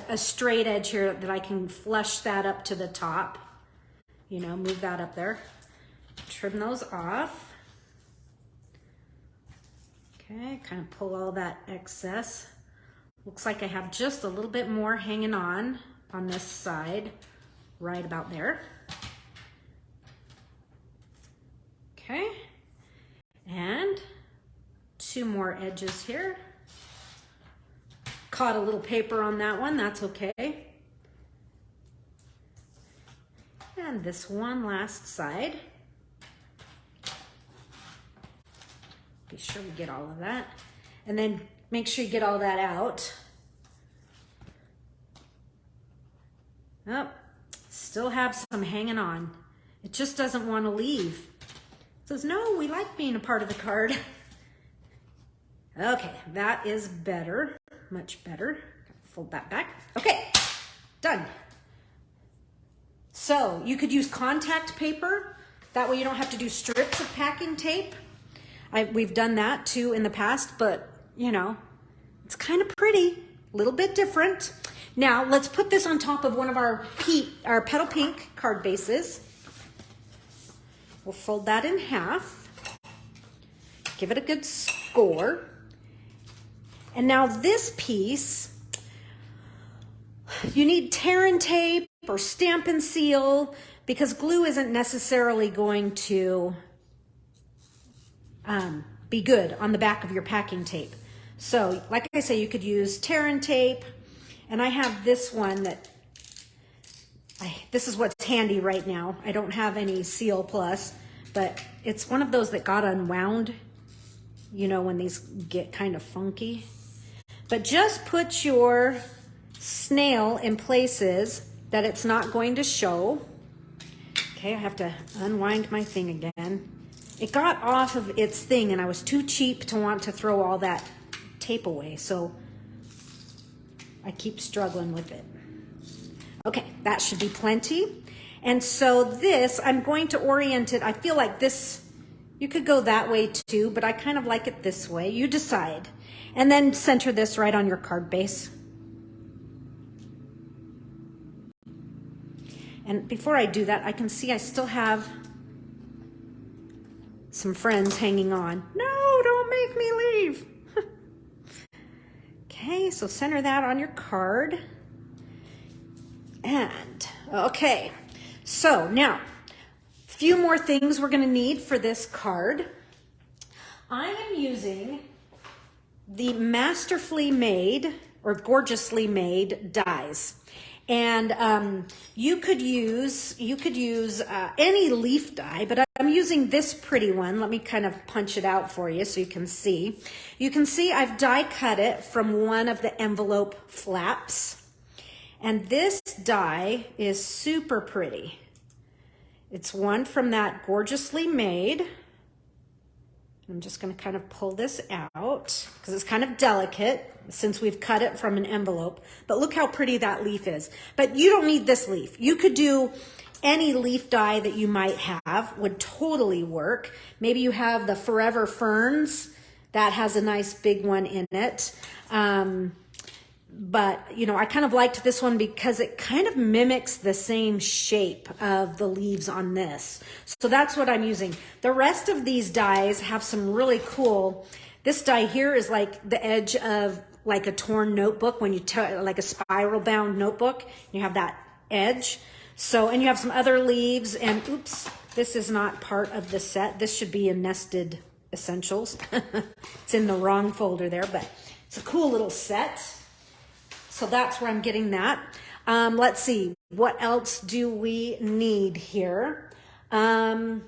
a straight edge here that I can flush that up to the top. You know, move that up there. Trim those off. Okay, kind of pull all that excess. Looks like I have just a little bit more hanging on this side, right about there. Okay, and two more edges here. Caught a little paper on that one, that's okay. And this one last side. Be sure we get all of that. And then make sure you get all that out. Oh, still have some hanging on. It just doesn't want to leave. It says, no, we like being a part of the card. Okay, that is better, much better. Fold that back. Okay, done. So you could use contact paper. That way you don't have to do strips of packing tape. We've done that too in the past, but you know, it's kind of pretty, a little bit different. Now let's put this on top of one of our Petal Pink card bases. We'll fold that in half, give it a good score. And now this piece, you need tear and tape or stamp and seal, because glue isn't necessarily going to be good on the back of your packing tape. So like I say, you could use tear and tape, and I have this one that this is what's handy right now. I don't have any Seal Plus, but it's one of those that got unwound, you know, when these get kind of funky. But just put your snail in places that it's not going to show. Okay, I have to unwind my thing again. It got off of its thing and I was too cheap to want to throw all that tape away, so I keep struggling with it. Okay, that should be plenty. And so this, I'm going to orient it. I feel like this, you could go that way too, but I kind of like it this way. You decide. And then center this right on your card base. And before I do that, I can see I still have some friends hanging on. No, don't make me leave. Okay, so center that on your card. And, okay, so now, a few more things we're gonna need for this card. I am using the Masterfully Made or Gorgeously Made dies. And you could use any leaf die, but I'm using this pretty one. Let me kind of punch it out for you so you can see. You can see I've die cut it from one of the envelope flaps. And this die is super pretty. It's one from that Gorgeously Made. I'm just going to kind of pull this out because it's kind of delicate since we've cut it from an envelope. But look how pretty that leaf is. But you don't need this leaf. You could do any leaf die that you might have, would totally work. Maybe you have the Forever Ferns. That has a nice big one in it. But, you know, I kind of liked this one because it kind of mimics the same shape of the leaves on this. So that's what I'm using. The rest of these dies have some really cool, this die here is like the edge of like a torn notebook when you, like a spiral bound notebook, you have that edge. So, and you have some other leaves, and oops, this is not part of the set. This should be in Nested Essentials. It's in the wrong folder there, but it's a cool little set. So that's where I'm getting that. Let's see, what else do we need here? Well,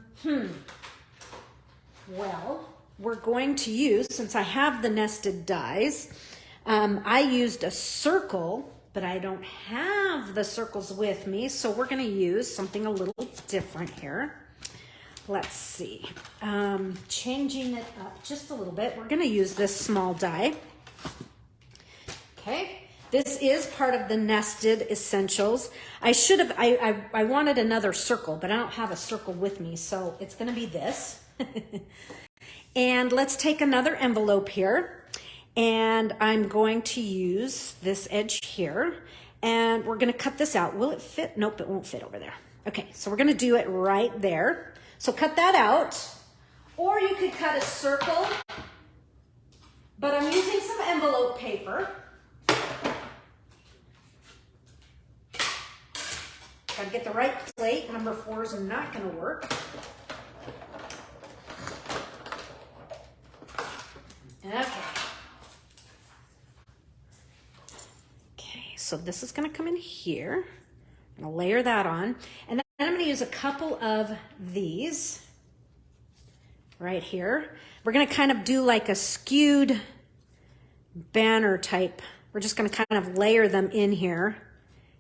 we're going to use, since I have the nested dies, I used a circle, but I don't have the circles with me, so we're going to use something a little different here. Let's see, changing it up just a little bit. We're going to use this small die. Okay, this is part of the Nested Essentials. I should have, I wanted another circle, but I don't have a circle with me, so it's going to be this. And let's take another envelope here, and I'm going to use this edge here, and we're going to cut this out. Will it fit? Nope, it won't fit over there. Okay, so we're going to do it right there. So cut that out, or you could cut a circle, but I'm using some envelope paper. Gotta get the right plate. Number 4 is not gonna work. Okay. Okay, so this is gonna come in here. I'm gonna layer that on. And then I'm gonna use a couple of these right here. We're gonna kind of do like a skewed banner type. We're just gonna kind of layer them in here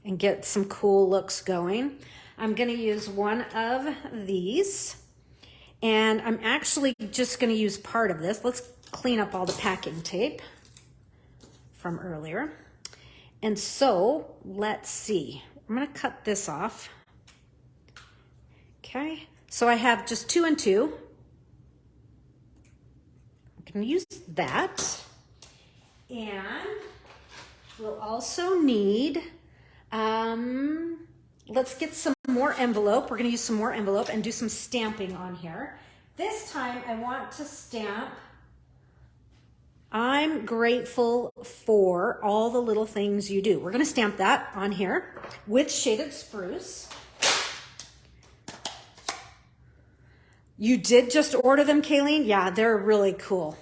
and get some cool looks going. I'm gonna use one of these, and I'm actually just gonna use part of this. Let's clean up all the packing tape from earlier. And so, let's see. I'm gonna cut this off. Okay, so I have just 2 and 2. I'm gonna use that. And we'll also need, let's get some more envelope. We're gonna use some more envelope and do some stamping on here. This time I want to stamp, I'm grateful for all the little things you do. We're gonna stamp that on here with Shaded Spruce. You did just order them, Kayleen? Yeah, they're really cool.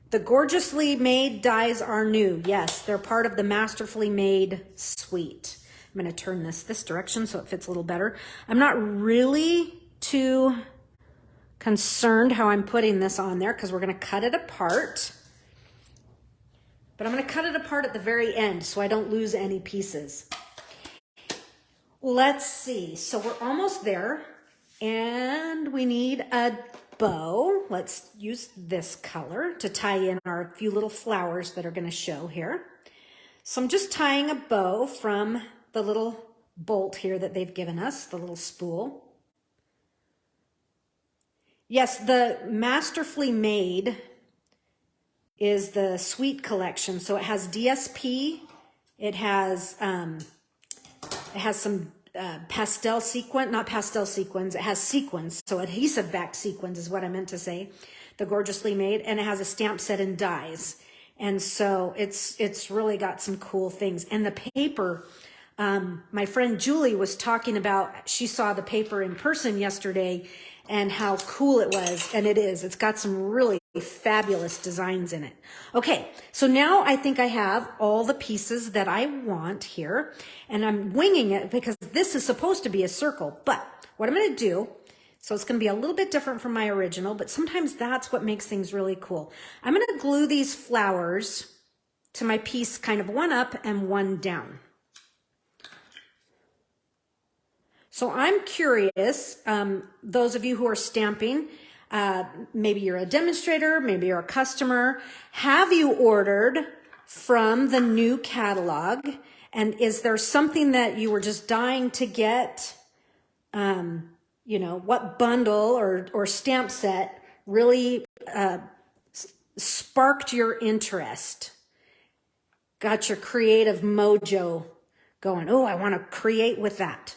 The Gorgeously Made dies are new. Yes, they're part of the Masterfully Made suite. I'm going to turn this direction so it fits a little better. I'm not really too concerned how I'm putting this on there because we're going to cut it apart. But I'm going to cut it apart at the very end so I don't lose any pieces. Let's see. So we're almost there. And we need a bow. Let's use this color to tie in our few little flowers that are going to show here. So I'm just tying a bow from the little bolt here that they've given us, the little spool. Yes, the Masterfully Made is the Suite collection. So it has DSP, it has some pastel sequin, not pastel sequins, it has sequins, so adhesive backed sequins is what I meant to say, the Gorgeously Made, and it has a stamp set and dies. And so it's really got some cool things. And the paper, my friend Julie was talking about, she saw the paper in person yesterday and how cool it was, and it is. It's got some really fabulous designs in it. Okay, so now I think I have all the pieces that I want here, and I'm winging it because this is supposed to be a circle. But what I'm going to do, so it's going to be a little bit different from my original, but sometimes that's what makes things really cool. I'm going to glue these flowers to my piece, kind of one up and one down. So I'm curious, those of you who are stamping, maybe you're a demonstrator, maybe you're a customer, have you ordered from the new catalog? And is there something that you were just dying to get? You know, what bundle or stamp set really sparked your interest? Got your creative mojo going. Oh, I want to create with that.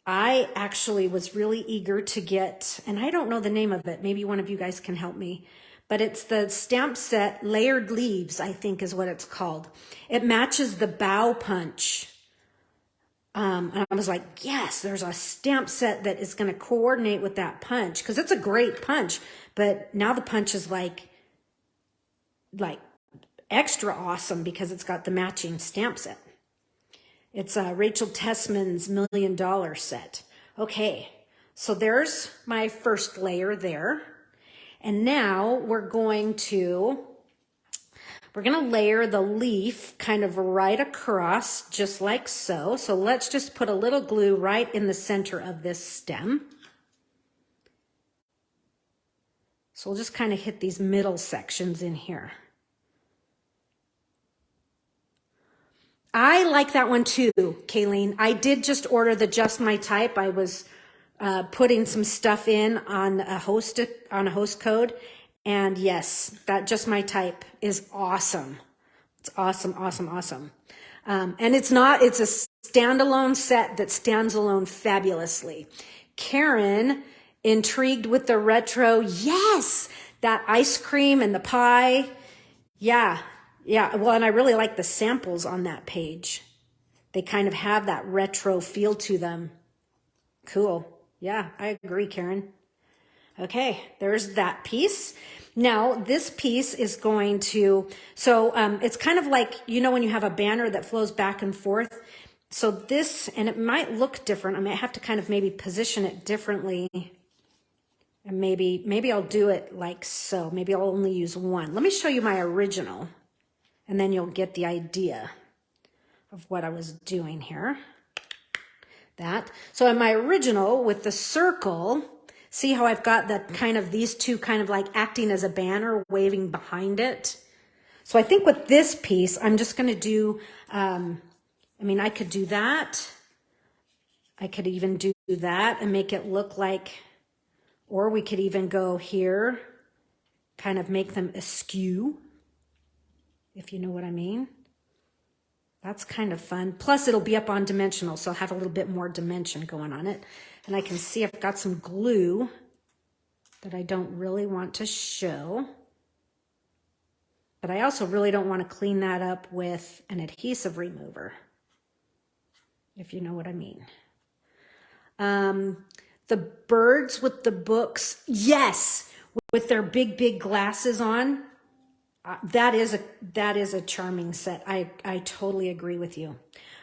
I actually was really eager to get, and I don't know the name of it. Maybe one of you guys can help me. But it's the stamp set Layered Leaves, I think is what it's called. It matches the bow punch. And I was like, yes, there's a stamp set that is going to coordinate with that punch, because it's a great punch. But now the punch is like extra awesome because it's got the matching stamp set. It's Rachel Tessman's $1 Million set. Okay, so there's my first layer there. And now we're going to layer the leaf kind of right across, just like so. So let's just put a little glue right in the center of this stem. So we'll just kind of hit these middle sections in here. I like that one too, Kayleen. I did just order the Just My Type. I was putting some stuff in on a host code, and yes, that Just My Type is awesome. It's awesome, awesome, awesome. And it's a standalone set that stands alone fabulously. Karen, intrigued with the retro. Yes, that ice cream and the pie. Yeah. Yeah, well, and I really like the samples on that page. They kind of have that retro feel to them. Cool. Yeah, I agree, Karen. Okay, there's that piece. Now, this piece is going to, it's kind of like, when you have a banner that flows back and forth. So this, and it might look different. I might have to kind of maybe position it differently. And maybe I'll do it like so. Maybe I'll only use one. Let me show you my original. And then you'll get the idea of what I was doing here. So in my original with the circle, see how I've got that kind of these two kind of like acting as a banner waving behind it. So I think with this piece, I'm just going to do, I could do that. I could even do that and make it look like, or we could even go here, kind of make them askew, if you know what I mean. That's kind of fun. Plus it'll be up on dimensional, so I'll have a little bit more dimension going on it. And I can see I've got some glue that I don't really want to show. But I also really don't want to clean that up with an adhesive remover, if you know what I mean. The birds with the books, yes, with their big, big glasses on. That is a charming set. I totally agree with you.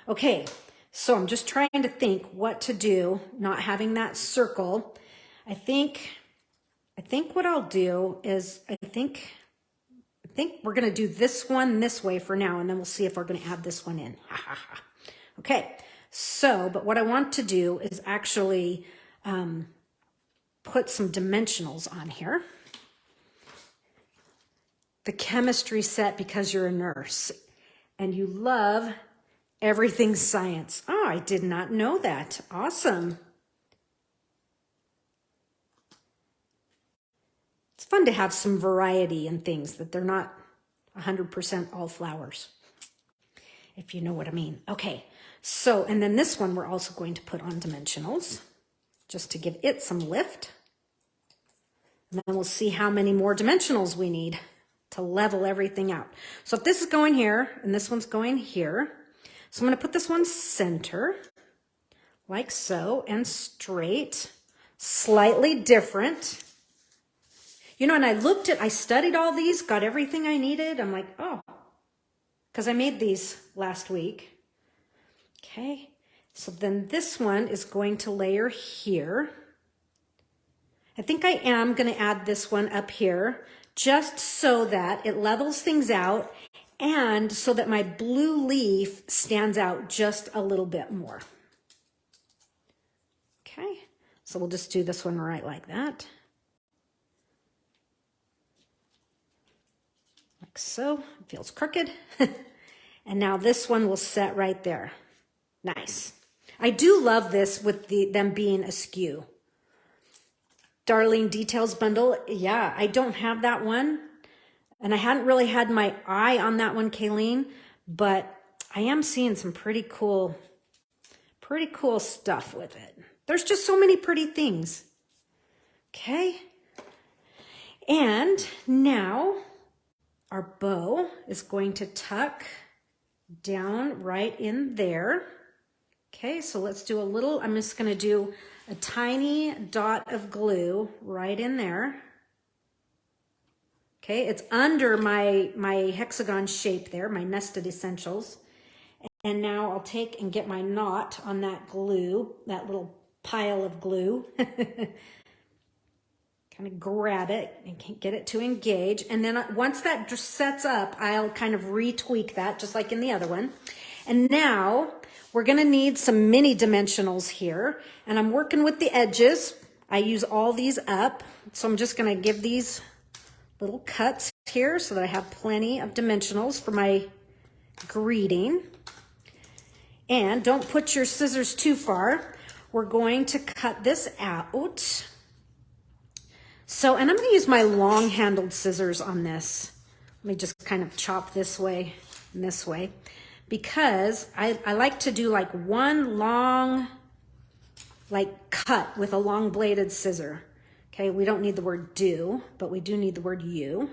Okay, so I'm just trying to think what to do, not having that circle. I think what I'll do is, I think we're going to do this one this way for now, and then we'll see if we're going to add this one in. Okay, so, but what I want to do is actually put some dimensionals on here. The chemistry set because you're a nurse and you love everything science. Oh, I did not know that. Awesome. It's fun to have some variety in things, that they're not 100% all flowers, if you know what I mean. Okay, so, and then this one we're also going to put on dimensionals just to give it some lift. And then we'll see how many more dimensionals we need to level everything out. So if this is going here and this one's going here, so I'm going to put this one center like so and straight, slightly different. And I studied all these, got everything I needed. I'm like, oh, because I made these last week. Okay, so then this one is going to layer here. I think I am going to add this one up here, just so that it levels things out and so that my blue leaf stands out just a little bit more. Okay, so we'll just do this one right like that. Like so, it feels crooked. And now this one will set right there. Nice. I do love this with them being askew. Darling Details Bundle. Yeah, I don't have that one. And I hadn't really had my eye on that one, Kayleen, but I am seeing some pretty cool stuff with it. There's just so many pretty things. Okay. And now our bow is going to tuck down right in there. Okay, so let's do a little, I'm just gonna do a tiny dot of glue right in there. Okay, it's under my hexagon shape there, my nested essentials. And now I'll take and get my knot on that glue, that little pile of glue. Kind of grab it and get it to engage. And then once that just sets up, I'll kind of retweak that just like in the other one. And now we're gonna need some mini dimensionals here. And I'm working with the edges. I use all these up. So I'm just gonna give these little cuts here so that I have plenty of dimensionals for my greeting. And don't put your scissors too far. We're going to cut this out. So, and I'm going to use my long handled scissors on this. Let me just kind of chop this way and this way, because I like to do like one long, like cut with a long bladed scissor. Okay, we don't need the word do, but we do need the word you.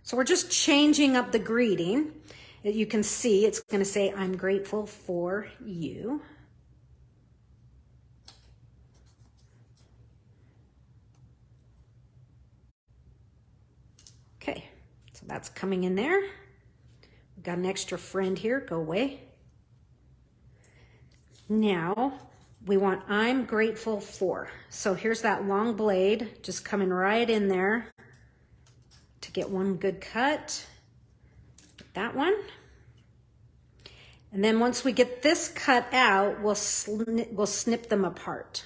So we're just changing up the greeting. You can see it's going to say, I'm grateful for you. Okay, so that's coming in there. We've got an extra friend here, go away. Now we want I'm grateful for. So here's that long blade just coming right in there to get one good cut. That one. And then once we get this cut out, we'll snip them apart.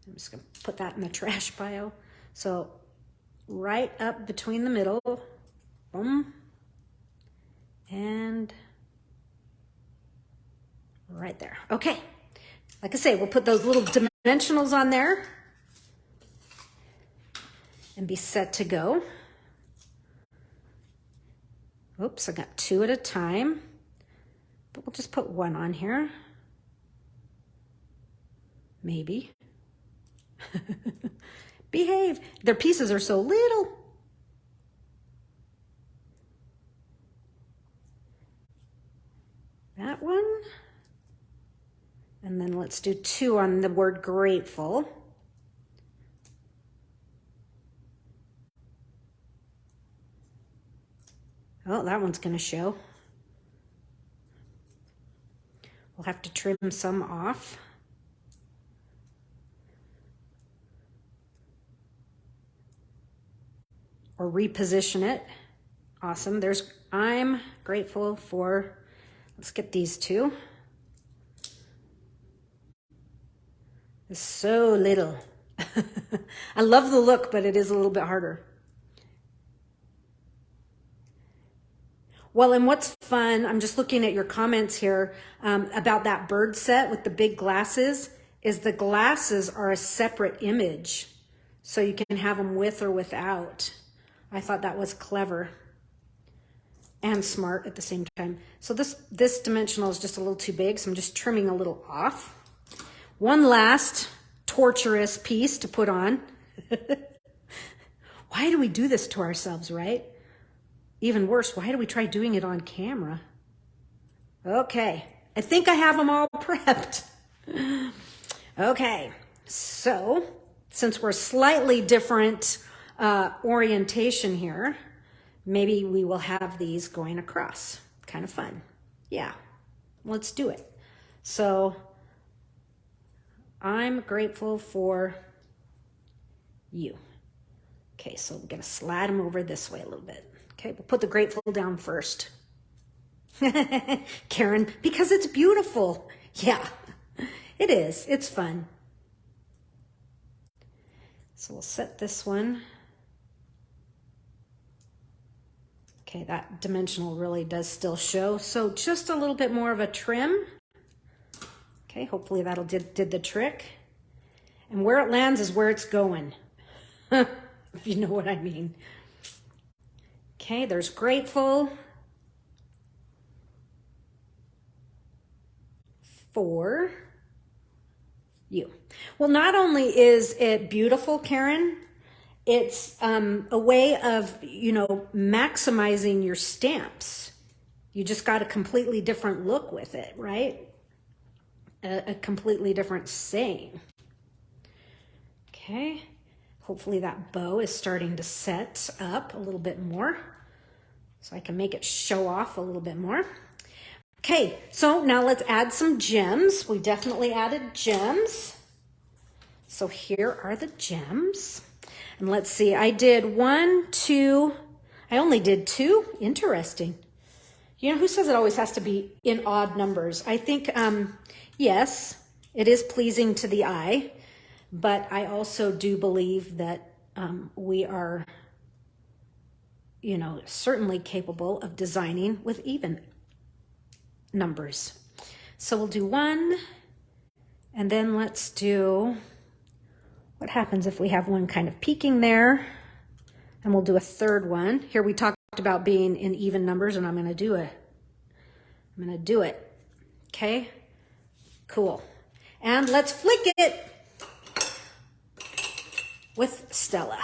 I'm just gonna put that in the trash pile. So right up between the middle, boom, and right there. Okay, like I say, we'll put those little dimensionals on there and be set to go. Oops, I got two at a time, but we'll just put one on here. Maybe. Behave. Their pieces are so little. That one. And then let's do two on the word grateful. Oh, that one's going to show. We'll have to trim some off. Or reposition it. Awesome. There's I'm grateful for, let's get these two. It's so little. I love the look, but it is a little bit harder. Well, and what's fun, I'm just looking at your comments here about that bird set with the big glasses, is the glasses are a separate image. So you can have them with or without. I thought that was clever and smart at the same time. So this dimensional is just a little too big, so I'm just trimming a little off. One last torturous piece to put on. Why do we do this to ourselves, right? Even worse, why do we try doing it on camera? Okay, I think I have them all prepped. Okay, so since we're slightly different orientation here, maybe we will have these going across. Kind of fun. Yeah, let's do it. So I'm grateful for you. Okay, so we're gonna slide them over this way a little bit. Okay, we'll put the grateful down first. Karen, because it's beautiful. Yeah, it is. It's fun. So we'll set this one. Okay, that dimensional really does still show. So just a little bit more of a trim. Okay, hopefully that'll did the trick. And where it lands is where it's going. If you know what I mean. Okay, there's grateful for you. Well, not only is it beautiful, Karen, it's a way of, you know, maximizing your stamps. You just got a completely different look with it, right? A completely different saying. Okay, hopefully that bow is starting to set up a little bit more so I can make it show off a little bit more. Okay, so now let's add some gems. We definitely added gems. So here are the gems. And let's see, I did 1, 2, I only did 2. Interesting. You know, who says it always has to be in odd numbers? I think, yes, it is pleasing to the eye, but I also do believe that we are, you know, certainly capable of designing with even numbers. So we'll do 1, and then let's do, what happens if we have one kind of peeking there? And we'll do a 3rd one. Here we talked about being in even numbers, and I'm gonna do it. Okay, cool. And let's flick it with Stella.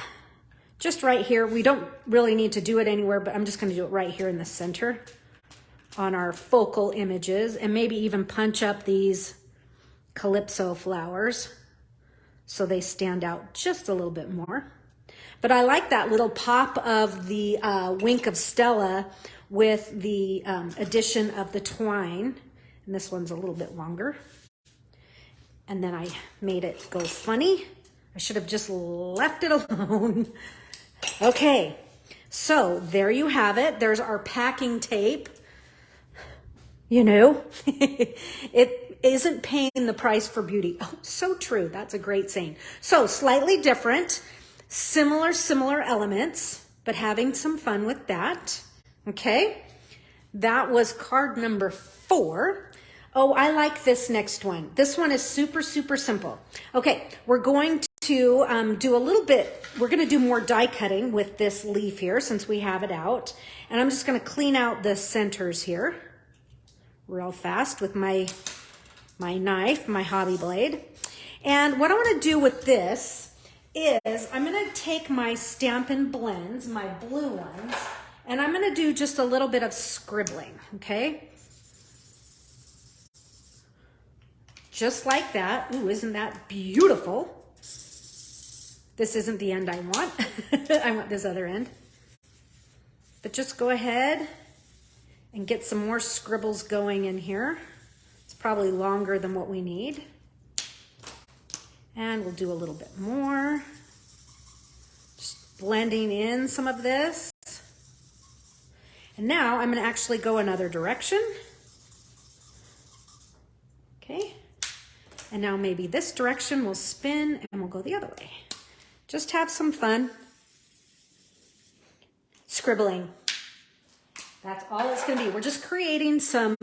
Just right here. We don't really need to do it anywhere, but I'm just gonna do it right here in the center on our focal images, and maybe even punch up these calypso flowers so they stand out just a little bit more. But I like that little pop of the wink of Stella with the addition of the twine. And this one's a little bit longer. And then I made it go funny. I should have just left it alone. Okay, so there you have it. There's our packing tape. You know, it isn't paying the price for beauty. Oh, so true. That's a great saying. So slightly different, similar elements, but having some fun with that. Okay, that was card number 4. Oh, I like this next one. This one is super simple. Okay, we're going to do a little bit, we're going to do more die cutting with this leaf here since we have it out. And I'm just going to clean out the centers here real fast with my knife, my hobby blade. And what I want to do with this is I'm going to take my Stampin' Blends, my blue ones, and I'm going to do just a little bit of scribbling, okay? Just like that. Ooh, isn't that beautiful? This isn't the end I want. I want this other end. But just go ahead and get some more scribbles going in here. It's probably longer than what we need. And we'll do a little bit more. Just blending in some of this. And now I'm going to actually go another direction. Okay. And now maybe this direction will spin and we'll go the other way. Just have some fun. Scribbling. That's all it's going to be. We're just creating some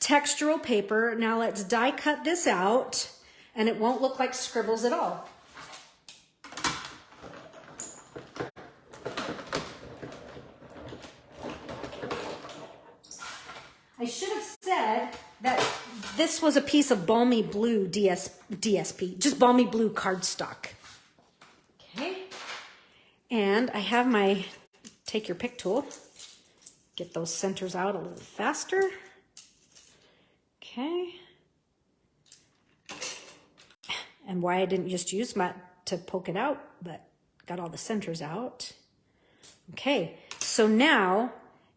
textural paper. Now let's die cut this out and it won't look like scribbles at all. I should have said that this was a piece of Balmy Blue DSP, just Balmy Blue cardstock. Okay. And I have my take your pick tool. Get those centers out a little faster. Okay. And why I didn't just use my to poke it out, but got all the centers out. Okay, so now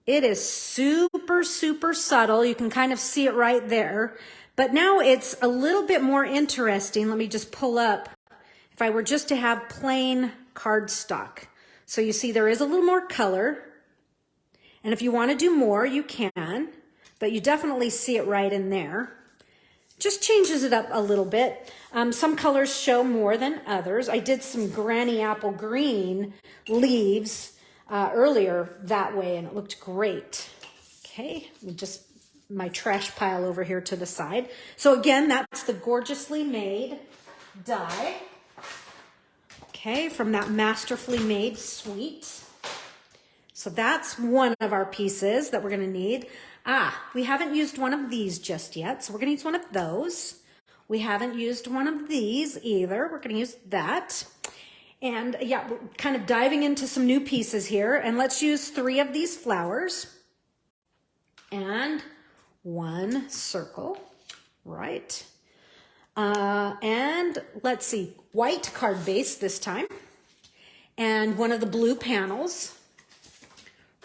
it is super subtle. You can kind of see it right there. But now it's a little bit more interesting. Let me just pull up. If I were just to have plain cardstock. So you see there is a little more color. And if you want to do more, you can. But you definitely see it right in there. Just changes it up a little bit. Some colors show more than others. I did some Granny Apple Green leaves earlier that way, and it looked great. Okay, just my trash pile over here to the side. So again, that's the Gorgeously Made die. Okay, from that Masterfully Made suite. So that's one of our pieces that we're going to need. We haven't used one of these just yet, so we're gonna use one of those. We haven't used one of these either. We're gonna use that. And yeah, we're kind of diving into some new pieces here, and let's use 3 of these flowers and 1 circle, right? And let's see, white card base this time, and one of the blue panels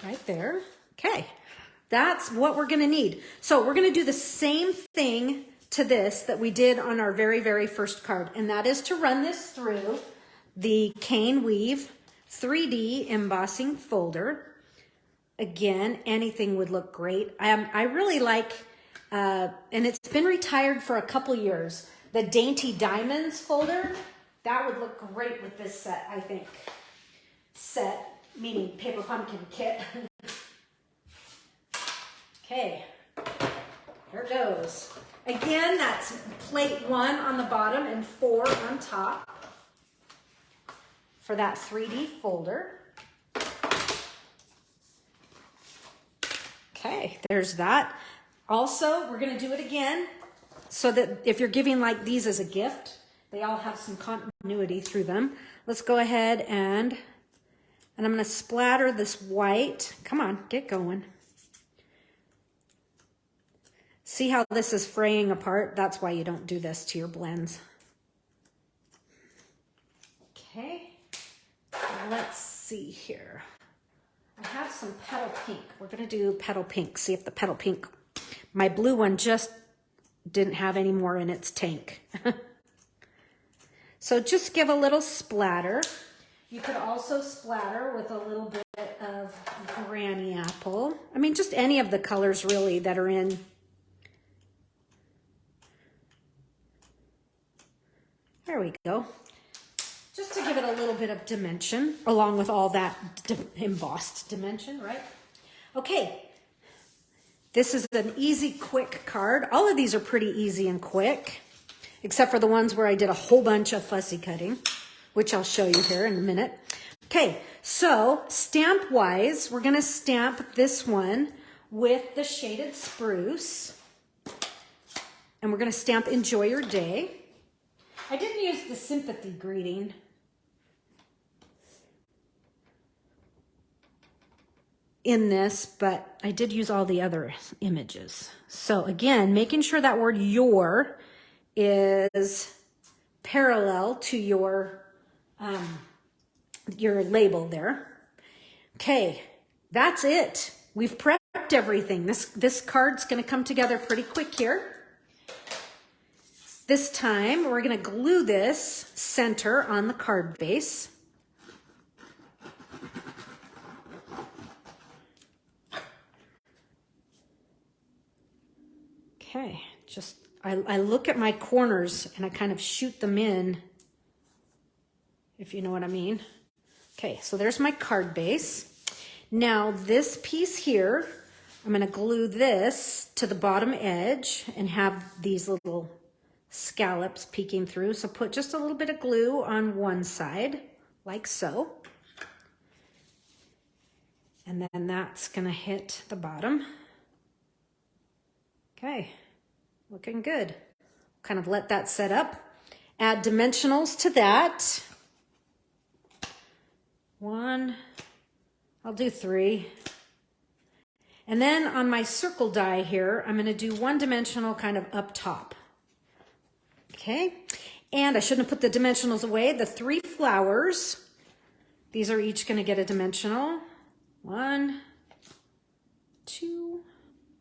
right there. Okay, that's what we're gonna need. So we're gonna do the same thing to this that we did on our very, very first card, and that is to run this through the Cane Weave 3D embossing folder. Again, anything would look great. I really like, and it's been retired for a couple years, the Dainty Diamonds folder. That would look great with this set, I think. Set, meaning Paper Pumpkin kit. Okay, here it goes. Again, that's plate 1 on the bottom and 4 on top for that 3D folder. Okay, there's that. Also, we're gonna do it again so that if you're giving like these as a gift, they all have some continuity through them. Let's go ahead and I'm gonna splatter this white. Come on, get going. See how this is fraying apart? That's why you don't do this to your blends. Okay, let's see here. I have some petal pink. We're gonna do petal pink. See if the petal pink, my blue one just didn't have any more in its tank. So just give a little splatter. You could also splatter with a little bit of Granny Apple. I mean, just any of the colors really that are in. There we go. Just to give it a little bit of dimension, along with all that embossed dimension, right? Okay, this is an easy, quick card. All of these are pretty easy and quick, except for the ones where I did a whole bunch of fussy cutting, which I'll show you here in a minute. Okay, so stamp-wise, we're gonna stamp this one with the Shaded Spruce, and we're gonna stamp Enjoy Your Day. I didn't use the sympathy greeting. In this, but I did use all the other images. So again, making sure that word your is parallel to your label there. Okay, that's it. We've prepped everything. This card's gonna come together pretty quick here. This time, we're gonna glue this center on the card base. Okay, just, I look at my corners and I kind of shoot them in, if you know what I mean. Okay, so there's my card base. Now this piece here, I'm gonna glue this to the bottom edge and have these little scallops peeking through. So put just a little bit of glue on one side, like so. And then that's gonna hit the bottom. Okay, looking good. Kind of let that set up. Add dimensionals to that. 1, I'll do 3. And then on my circle die here, I'm gonna do 1 dimensional kind of up top. Okay, and I shouldn't have put the dimensionals away. The 3 flowers, these are each gonna get a dimensional. 1, 2,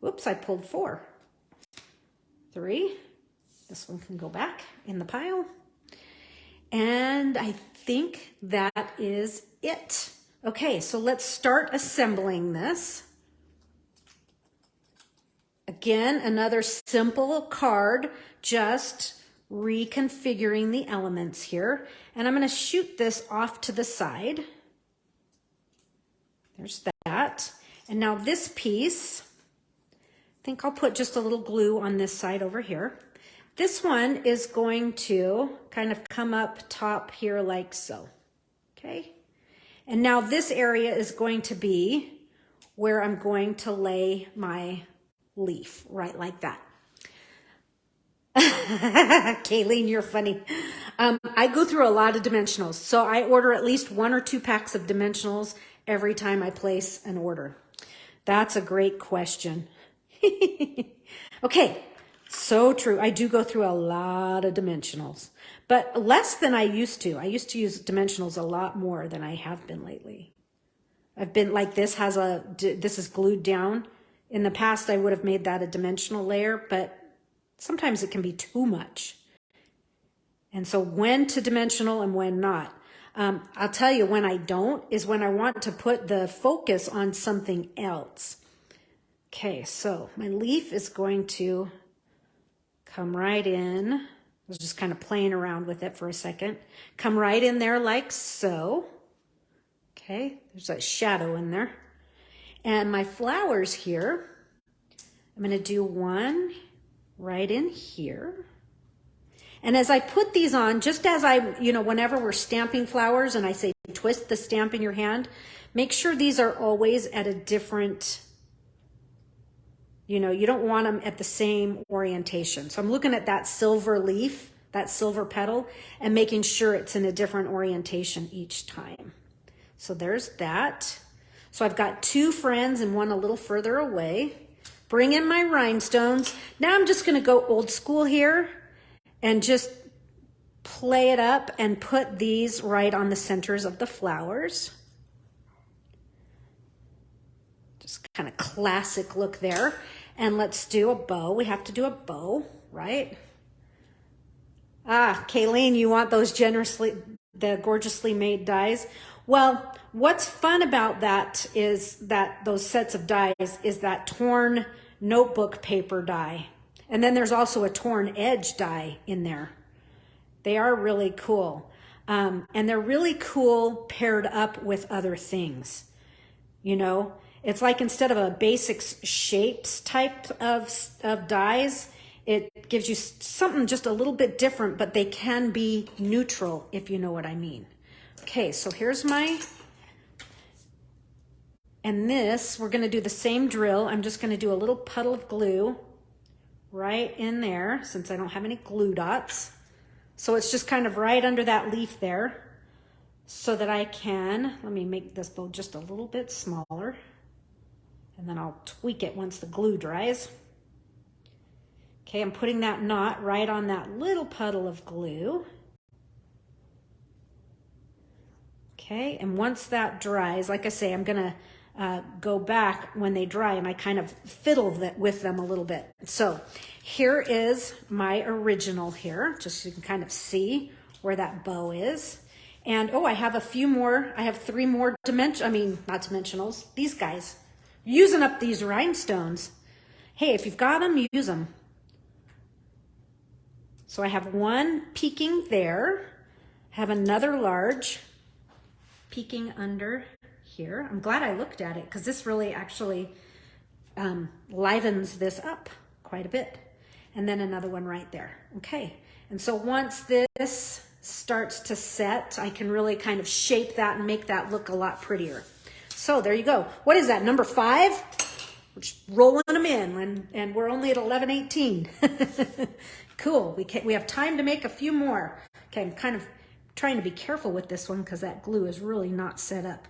whoops, I pulled 4. 3, this one can go back in the pile. And I think that is it. Okay, so let's start assembling this. Again, another simple card, just reconfiguring the elements here. And I'm gonna shoot this off to the side. There's that. And now this piece, I think I'll put just a little glue on this side over here. This one is going to kind of come up top here like so, okay? And now this area is going to be where I'm going to lay my leaf, right like that. Kayleen, you're funny. I go through a lot of dimensionals. So I order at least 1 or 2 packs of dimensionals every time I place an order. That's a great question. Okay, so true. I do go through a lot of dimensionals, but less than I used to. I used to use dimensionals a lot more than I have been lately. I've been like, this is glued down. In the past, I would have made that a dimensional layer, but sometimes it can be too much. And so when to dimensional and when not. I'll tell you when I don't is when I want to put the focus on something else. Okay, so my leaf is going to come right in. I was just kind of playing around with it for a second. Come right in there like so. Okay, there's a shadow in there. And my flowers here, I'm going to do one right in here. And as I put these on, just as whenever we're stamping flowers and I say twist the stamp in your hand, make sure these are always at a different, you don't want them at the same orientation. So I'm looking at that silver leaf, that silver petal, and making sure it's in a different orientation each time. So there's that. So I've got 2 friends and one a little further away. Bring in my rhinestones. Now I'm just going to go old school here and just play it up and put these right on the centers of the flowers. Just kind of classic look there. And let's do a bow. We have to do a bow, right? Kayleen, you want those the gorgeously made dies? Well, what's fun about that is that those sets of dies is that torn notebook paper die. And then there's also a torn edge die in there. They are really cool. And they're really cool paired up with other things. It's like instead of a basic shapes type of dies, it gives you something just a little bit different, but they can be neutral, if you know what I mean. Okay, so here's and this, we're going to do the same drill. I'm just going to do a little puddle of glue right in there since I don't have any glue dots. So it's just kind of right under that leaf there so that I can, let me make this bow just a little bit smaller and then I'll tweak it once the glue dries. Okay, I'm putting that knot right on that little puddle of glue. Okay, and once that dries, like I say, I'm gonna go back when they dry and I kind of fiddle with them a little bit. So here is my original here, just so you can kind of see where that bow is. And I have a few more, I have 3 more not dimensionals, these guys. Using up these rhinestones. Hey, if you've got them, use them. So I have one peeking there, have another large peeking under here. I'm glad I looked at it because this really actually livens this up quite a bit. And then another one right there. Okay, and so once this starts to set, I can really kind of shape that and make that look a lot prettier. So there you go. What is that, number 5? We're just rolling them in and we're only at 11:18. Cool, we have time to make a few more. Okay, I'm kind of trying to be careful with this one because that glue is really not set up.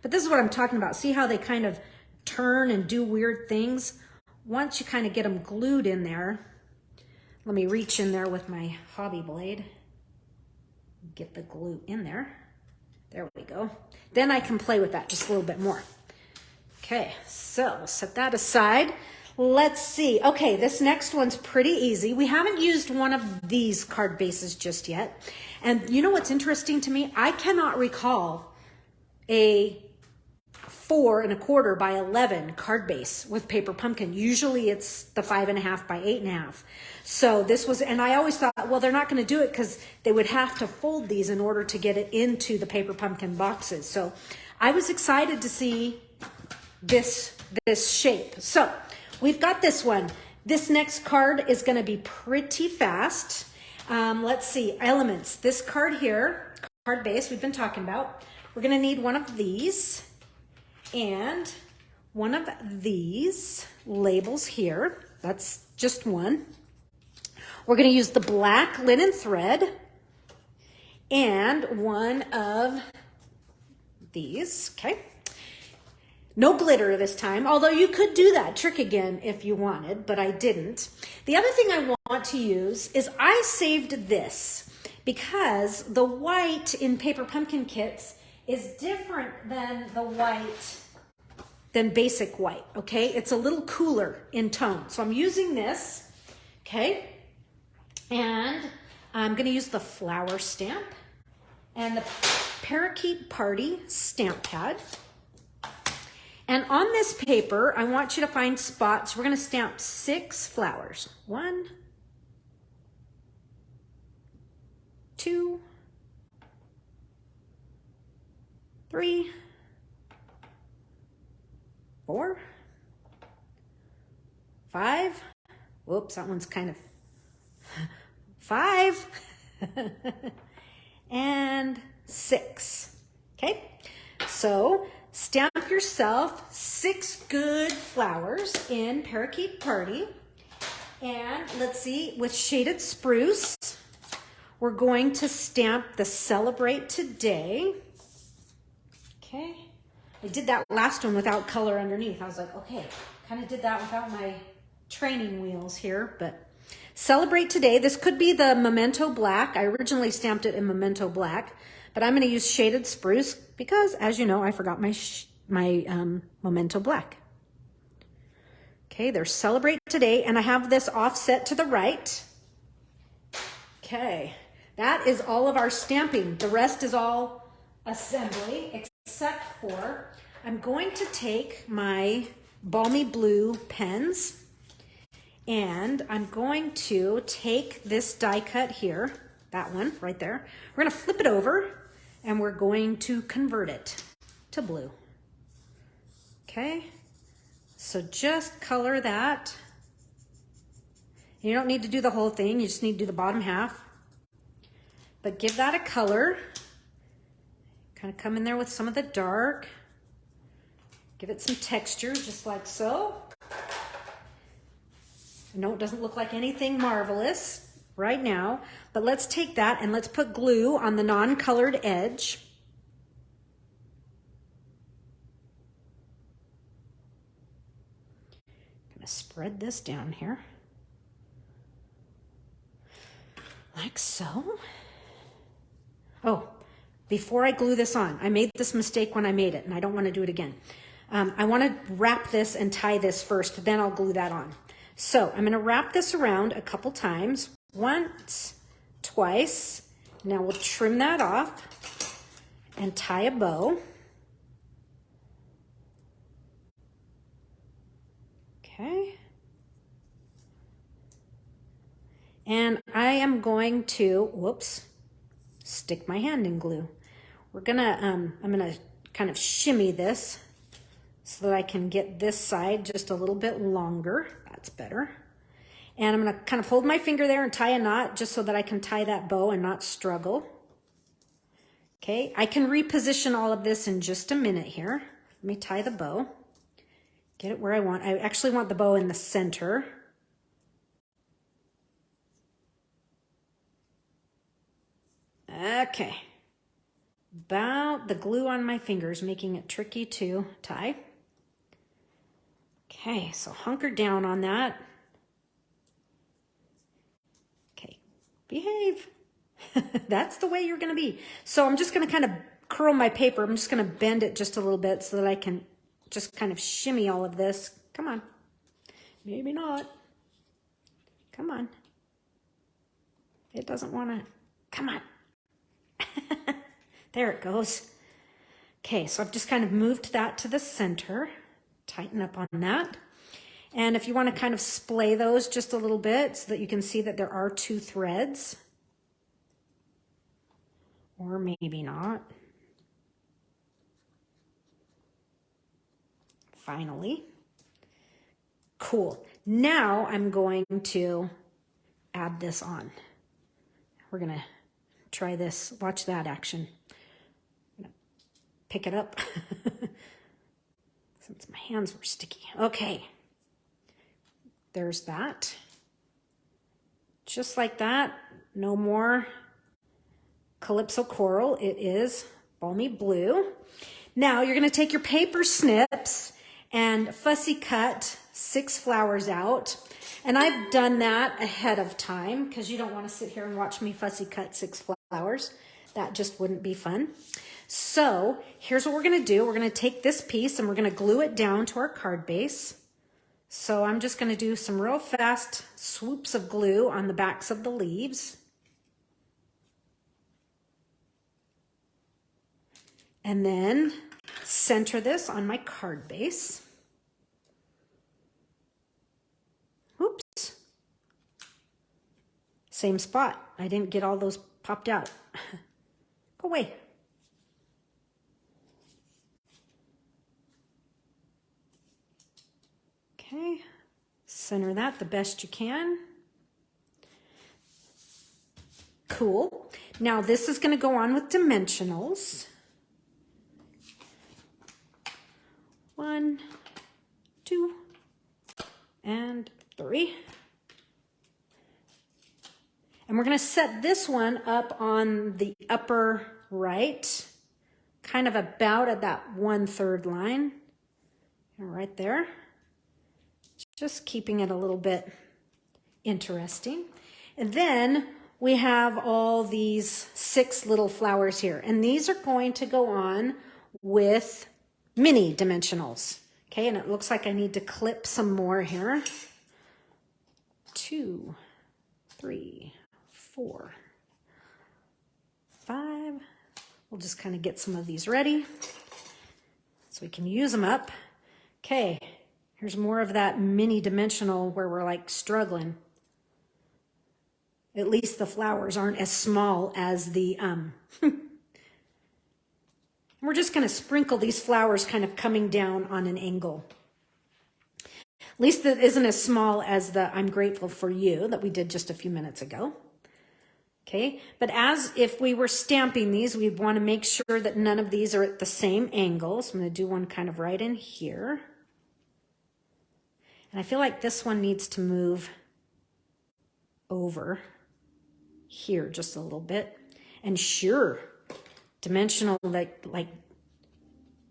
But this is what I'm talking about. See how they kind of turn and do weird things? Once you kind of get them glued in there, let me reach in there with my hobby blade. Get the glue in there. There we go. Then I can play with that just a little bit more. Okay, so set that aside. Let's see. Okay, this next one's pretty easy. We haven't used one of these card bases just yet. And you know what's interesting to me? I cannot recall a 4 1/4 by 11 card base with paper pumpkin. Usually it's the 5 1/2 by 8 1/2. So this was, and I always thought, well, they're not going to do it because they would have to fold these in order to get it into the paper pumpkin boxes. So I was excited to see this shape. So we've got this one. This next card is going to be pretty fast. Let's see, elements. This card here, card base we've been talking about. We're going to need one of these. And one of these labels here. That's just one. We're going to use the black linen thread and one of these, okay? No glitter this time, although you could do that trick again if you wanted, but I didn't. The other thing I want to use is I saved this because the white in Paper Pumpkin kits is different than the white, than basic white, okay? It's a little cooler in tone. So I'm using this, okay? And I'm gonna use the flower stamp and the Parakeet Party stamp pad. And on this paper, I want you to find spots. We're gonna stamp 6 flowers. 1, 2, 3, 4, 5. Whoops, that one's kind of 5 and 6. Okay, so stamp yourself 6 good flowers in Parakeet Party. And let's see, with Shaded Spruce, we're going to stamp the Celebrate Today. Okay, I did that last one without color underneath. I was like, okay, kind of did that without my training wheels here, but Celebrate Today. This could be the Memento Black. I originally stamped it in Memento Black, but I'm going to use Shaded Spruce because, as you know, I forgot my Memento Black. Okay, there's Celebrate Today, and I have this offset to the right. Okay, that is all of our stamping. The rest is all assembly, except for I'm going to take my Balmy Blue pens, and I'm going to take this die cut here, that one right there. We're going to flip it over, and we're going to convert it to blue. Okay, so just color that. You don't need to do the whole thing, you just need to do the bottom half. But give that a color. Kind of come in there with some of the dark. Give it some texture, just like so. I know it doesn't look like anything marvelous right now, but let's take that and let's put glue on the non-colored edge. I'm gonna spread this down here, like so. Oh, before I glue this on, I made this mistake when I made it, and I don't want to do it again. I want to wrap this and tie this first, then I'll glue that on. So I'm going to wrap this around a couple times, once, twice. Now we'll trim that off and tie a bow. Okay. And I am going to, whoops, stick my hand in glue. We're gonna, I'm gonna kind of shimmy this so that I can get this side just a little bit longer. That's better. And I'm gonna kind of hold my finger there and tie a knot just so that I can tie that bow and not struggle. Okay, I can reposition all of this in just a minute here. Let me tie the bow, get it where I want. I actually want the bow in the center. Okay, about the glue on my fingers, making it tricky to tie. Okay, so hunker down on that. Okay, behave. That's the way you're gonna be. So I'm just gonna kind of curl my paper. I'm just gonna bend it just a little bit so that I can just kind of shimmy all of this. Come on, maybe not. Come on. It doesn't wanna, come on. There it goes. Okay, so I've just kind of moved that to the center. Tighten up on that. And if you want to kind of splay those just a little bit so that you can see that there are 2 threads. Or maybe not. Finally. Cool. Now I'm going to add this on. We're going to try this. Watch that action. I'm gonna pick it up. Since my hands were sticky. Okay. There's that. Just like that. No more Calypso Coral. It is Balmy Blue. Now you're going to take your paper snips and fussy cut 6 flowers out. And I've done that ahead of time because you don't want to sit here and watch me fussy cut 6 flowers. That just wouldn't be fun. So here's what we're going to do. We're going to take this piece and we're going to glue it down to our card base. So I'm just going to do some real fast swoops of glue on the backs of the leaves. And then center this on my card base. Oops. Same spot. I didn't get all those popped out. Go away. Okay, center that the best you can. Cool. Now this is going to go on with dimensionals. 1, 2, and 3. And we're going to set this one up on the upper right, kind of about at that 1/3 line, right there. Just keeping it a little bit interesting. And then we have all these 6 little flowers here. And these are going to go on with mini dimensionals. Okay, and it looks like I need to clip some more here. 2, 3, 4, 5. We'll just kind of get some of these ready so we can use them up. Okay. Here's more of that mini dimensional where we're like struggling. At least the flowers aren't as small as the, we're just going to sprinkle these flowers kind of coming down on an angle. At least that isn't as small as the I'm grateful for you that we did just a few minutes ago. Okay, but as if we were stamping these, we'd want to make sure that none of these are at the same angle. So I'm going to do one kind of right in here. And I feel like this one needs to move over here just a little bit. And sure, dimensional like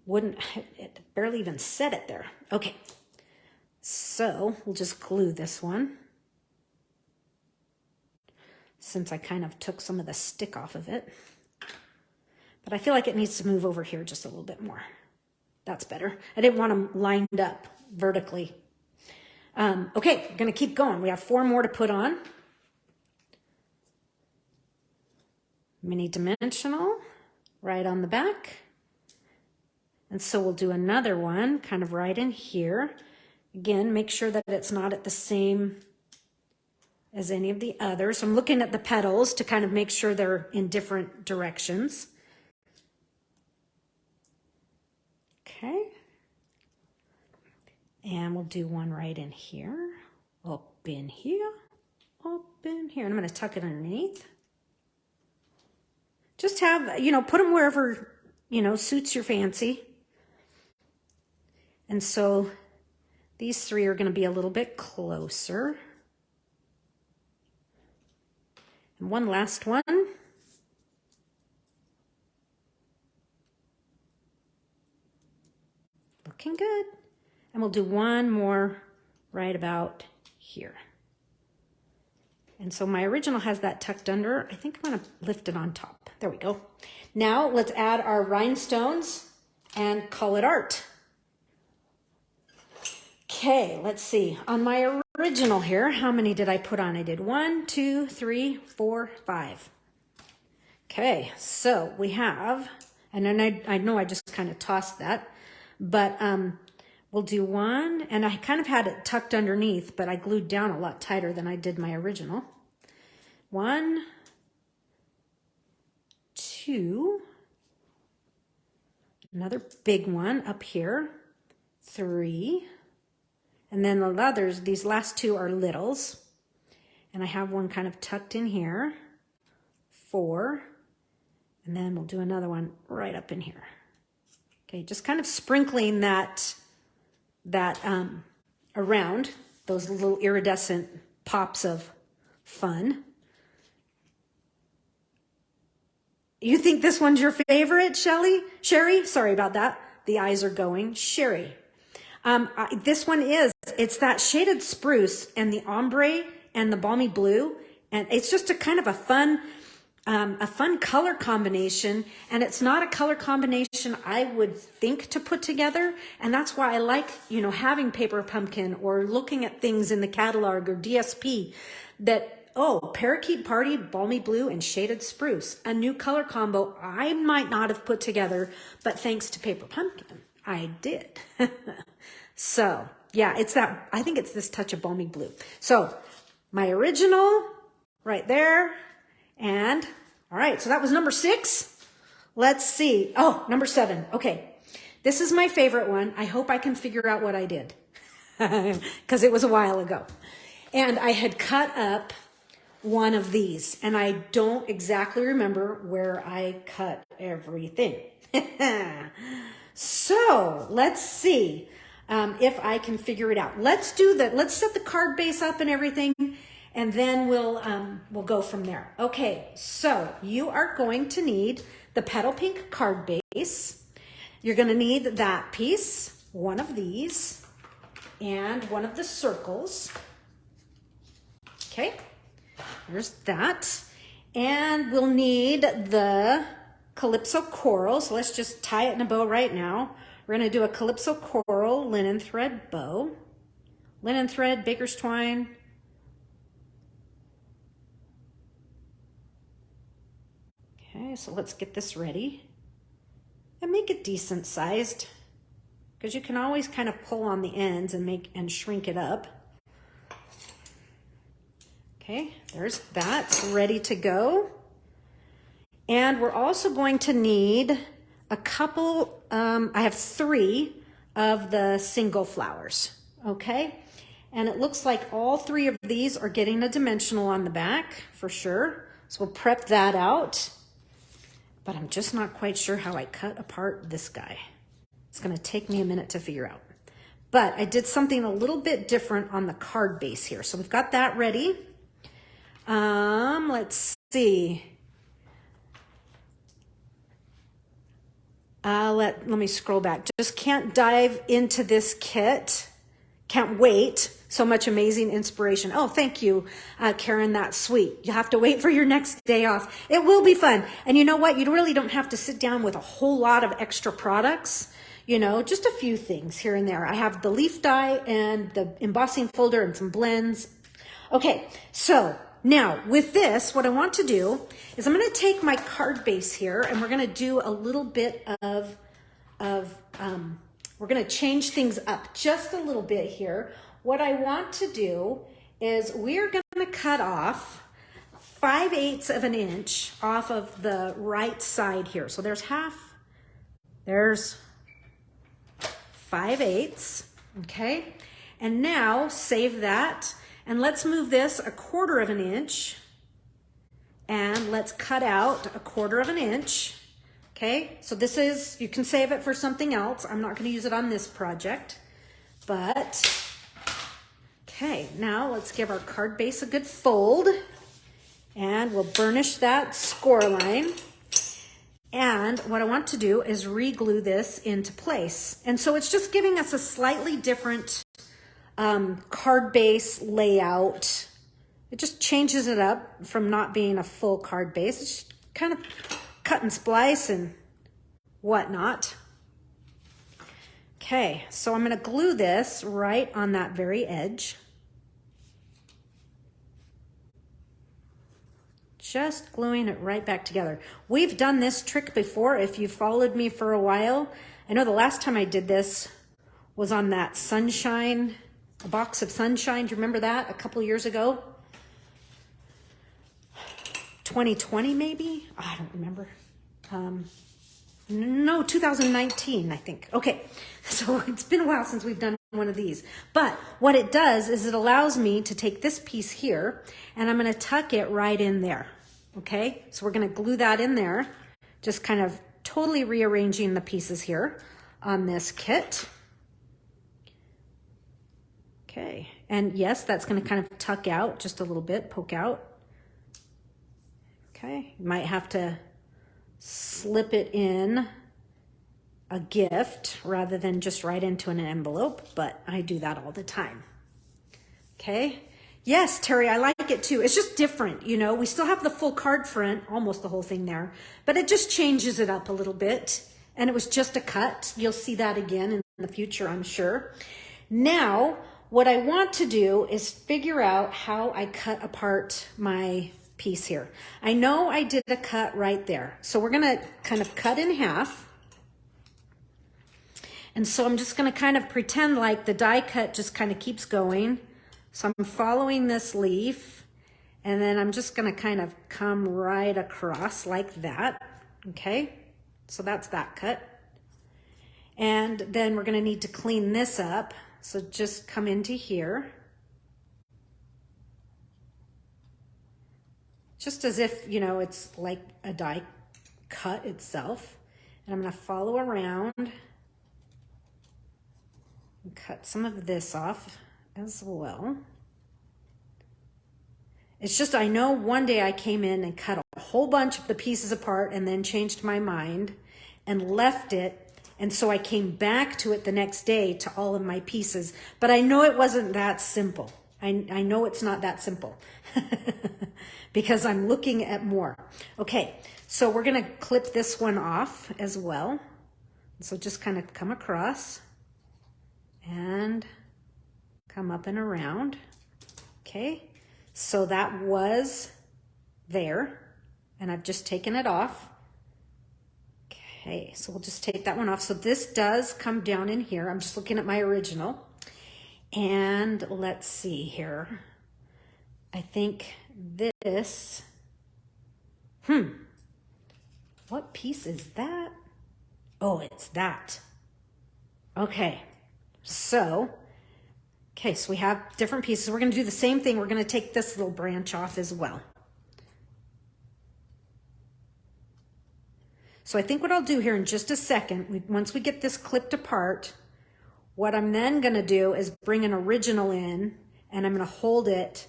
wouldn't, it barely even set it there. Okay, so we'll just glue this one. Since I kind of took some of the stick off of it. But I feel like it needs to move over here just a little bit more. That's better. I didn't want them lined up vertically. Okay, I'm going to keep going. We have 4 more to put on. Mini dimensional right on the back. And so we'll do another one kind of right in here. Again, make sure that it's not at the same as any of the others. So I'm looking at the petals to kind of make sure they're in different directions. Okay. And we'll do one right in here, up in here, up in here. And I'm going to tuck it underneath. Just have, put them wherever, suits your fancy. And so these 3 are going to be a little bit closer. And one last one. Looking good. And we'll do one more right about here. And so my original has that tucked under. I think I'm going to lift it on top. There we go. Now let's add our rhinestones and call it art. Okay, let's see. On my original here, how many did I put on? I did 1, 2, 3, 4, 5. Okay, so we have, and then I know I just kind of tossed that, but we'll do 1, and I kind of had it tucked underneath, but I glued down a lot tighter than I did my original. 1, 2, another big one up here, 3, and then the others, these last 2 are littles, and I have one kind of tucked in here, 4, and then we'll do another one right up in here. Okay, just kind of sprinkling that that around those little iridescent pops of fun. You think this one's your favorite, Sherry? Sorry about that. The eyes are going. Sherry. This one is, it's that shaded spruce and the ombre and the balmy blue. And it's just a kind of a fun color combination. And it's not a color combination I would think to put together. And that's why I like, having Paper Pumpkin or looking at things in the catalog or DSP that, Parakeet Party, Balmy Blue, and Shaded Spruce. A new color combo I might not have put together, but thanks to Paper Pumpkin, I did. So, yeah, I think it's this touch of Balmy Blue. So, my original right there. And, all right, so that was number 6. Let's see. Oh, number 7. Okay, this is my favorite one. I hope I can figure out what I did because it was a while ago. And I had cut up one of these, and I don't exactly remember where I cut everything. So let's see if I can figure it out. Let's set the card base up and everything, and then we'll go from there. Okay, so you are going to need the Petal Pink card base. You're going to need that piece, one of these, and one of the circles. Okay. There's that. And we'll need the Calypso Coral. So let's just tie it in a bow right now. We're going to do a Calypso Coral linen thread bow. Linen thread, baker's twine. Okay, so let's get this ready. And make it decent sized, because you can always kind of pull on the ends and shrink it up. Okay, there's that, ready to go. And we're also going to need a couple, I have 3 of the single flowers, okay? And it looks like all 3 of these are getting a dimensional on the back, for sure. So we'll prep that out. But I'm just not quite sure how I cut apart this guy. It's gonna take me a minute to figure out. But I did something a little bit different on the card base here. So we've got that ready. Let's see. Let me scroll back. Just can't dive into this kit. Can't wait. So much amazing inspiration. Oh, thank you, Karen. That's sweet. You have to wait for your next day off. It will be fun. And you know what? You really don't have to sit down with a whole lot of extra products. Just a few things here and there. I have the leaf die and the embossing folder and some blends. Okay, so now with this, what I want to do is I'm going to take my card base here and we're going to do a little bit of we're going to change things up just a little bit here. What I want to do is we're going to cut off 5/8 of an inch off of the right side here. So there's half, there's 5/8, okay? And now save that. And let's move this 1/4 of an inch and let's cut out 1/4 of an inch. Okay, so this is, you can save it for something else. I'm not going to use it on this project, but okay, now let's give our card base a good fold and we'll burnish that score line. And what I want to do is re-glue this into place. And so it's just giving us a slightly different card base layout. It just changes it up from not being a full card base. It's just kind of cut and splice and whatnot. Okay, so I'm going to glue this right on that very edge. Just gluing it right back together. We've done this trick before if you've followed me for a while. I know the last time I did this was on that Sunshine, a box of Sunshine. Do you remember that? A couple years ago? 2020 maybe? I don't remember. No, 2019, I think. Okay, so it's been a while since we've done one of these. But what it does is it allows me to take this piece here and I'm going to tuck it right in there. Okay, so we're going to glue that in there, just kind of totally rearranging the pieces here on this kit. Okay, and yes, that's going to kind of tuck out just a little bit, poke out. Okay, you might have to slip it in a gift rather than just right into an envelope, but I do that all the time. Okay, yes, Terry, I like it too. It's just different, you know, we still have the full card front, almost the whole thing there, but it just changes it up a little bit. And it was just a cut. You'll see that again in the future, I'm sure. Now, what I want to do is figure out how I cut apart my piece here. I know I did a cut right there. So we're gonna kind of cut in half. And so I'm just gonna kind of pretend like the die cut just kind of keeps going. So I'm following this leaf, and then I'm just gonna kind of come right across like that, okay? So that's that cut. And then we're gonna need to clean this up. So just come into here. Just as if, you know, it's like a die cut itself. And I'm gonna follow around and cut some of this off as well. It's just, I know one day I came in and cut a whole bunch of the pieces apart and then changed my mind and left it. And so I came back to it the next day to all of my pieces, but I know it wasn't that simple. I know it's not that simple because I'm looking at more. Okay, so we're gonna clip this one off as well. So just kind of come across and come up and around. Okay, so that was there and I've just taken it off. Okay, so we'll just take that one off. So this does come down in here. I'm just looking at my original. And let's see here. I think this, what piece is that? Oh, it's that. Okay, so we have different pieces. We're gonna do the same thing. We're gonna take this little branch off as well. So I think what I'll do here in just a second, once we get this clipped apart, what I'm then gonna do is bring an original in and I'm gonna hold it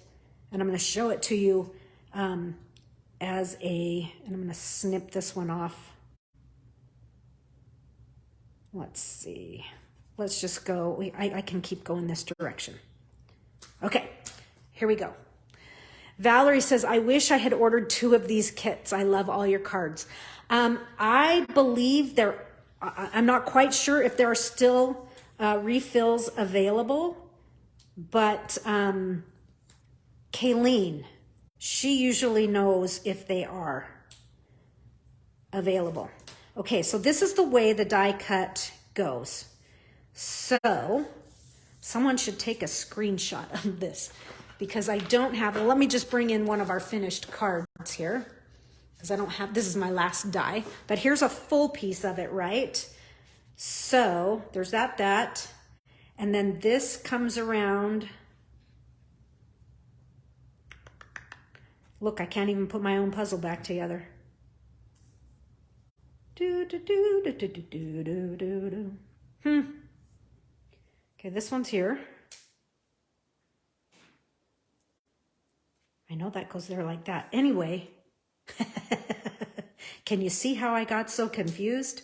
and I'm gonna show it to you and I'm gonna snip this one off. Let's see, let's just go, I can keep going this direction. Okay, here we go. Valerie says, I wish I had ordered 2 of these kits. I love all your cards. I believe I'm not quite sure if there are still refills available, but Kayleen, she usually knows if they are available. Okay, so this is the way the die cut goes. So someone should take a screenshot of this because I don't have, well, let me just bring in one of our finished cards here because I don't have, this is my last die, but here's a full piece of it, right? So there's that, and then this comes around. Look, I can't even put my own puzzle back together. Okay, this one's here. I know that goes there like that. Anyway, can you see how I got so confused?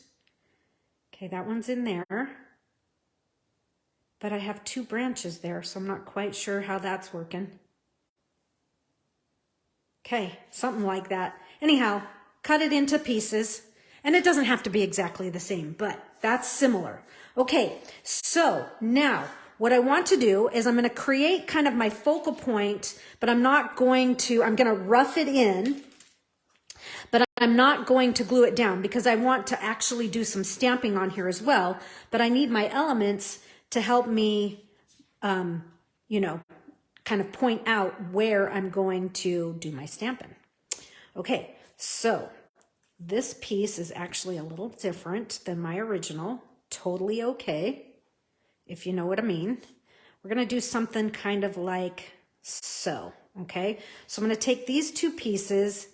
Okay, that one's in there. But I have 2 branches there, so I'm not quite sure how that's working. Okay, something like that. Anyhow, cut it into pieces. And it doesn't have to be exactly the same, but that's similar. Okay, so now what I want to do is I'm going to create kind of my focal point, but I'm going to rough it in, but I'm not going to glue it down because I want to actually do some stamping on here as well, but I need my elements to help me, you know, kind of point out where I'm going to do my stamping. Okay, so this piece is actually a little different than my original. Totally okay, if you know what I mean. We're gonna do something kind of like so, okay? So I'm gonna take these 2 pieces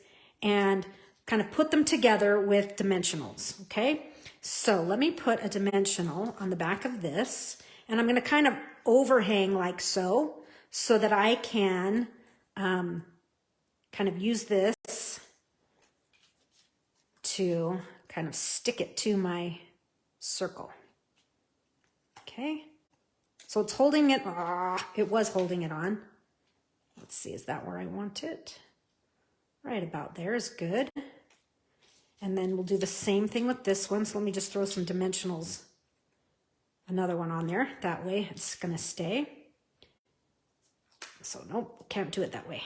and kind of put them together with dimensionals, okay? So let me put a dimensional on the back of this, and I'm gonna kind of overhang like so that I can kind of use this to kind of stick it to my circle. Okay, so it's holding it, it was holding it on. Let's see, is that where I want it? Right about there is good. And then we'll do the same thing with this one. So let me just throw some dimensionals, another one on there. That way it's gonna stay. So nope, can't do it that way.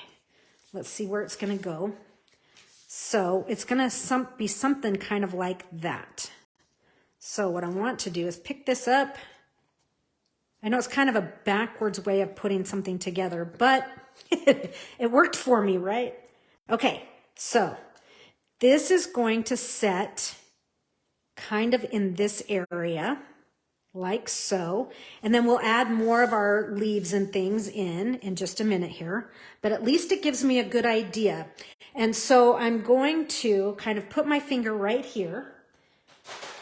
Let's see where it's gonna go. So it's gonna be something kind of like that. So what I want to do is pick this up. I know it's kind of a backwards way of putting something together, but it worked for me, right? Okay, so this is going to set kind of in this area, like so. And then we'll add more of our leaves and things in just a minute here. But at least it gives me a good idea. And so I'm going to kind of put my finger right here.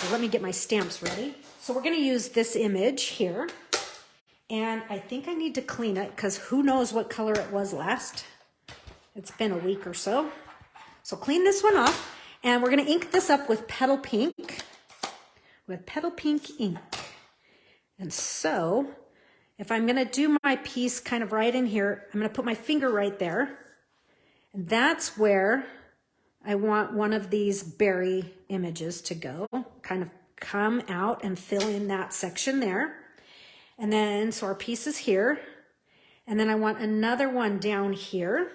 Let me get my stamps ready. So we're going to use this image here. And I think I need to clean it because who knows what color it was last. It's been a week or so. So clean this one off, and we're going to ink this up with Petal Pink, ink. And so if I'm going to do my piece kind of right in here, I'm going to put my finger right there. And that's where I want one of these berry images to go, kind of come out and fill in that section there. And then, so our piece is here. And then I want another one down here.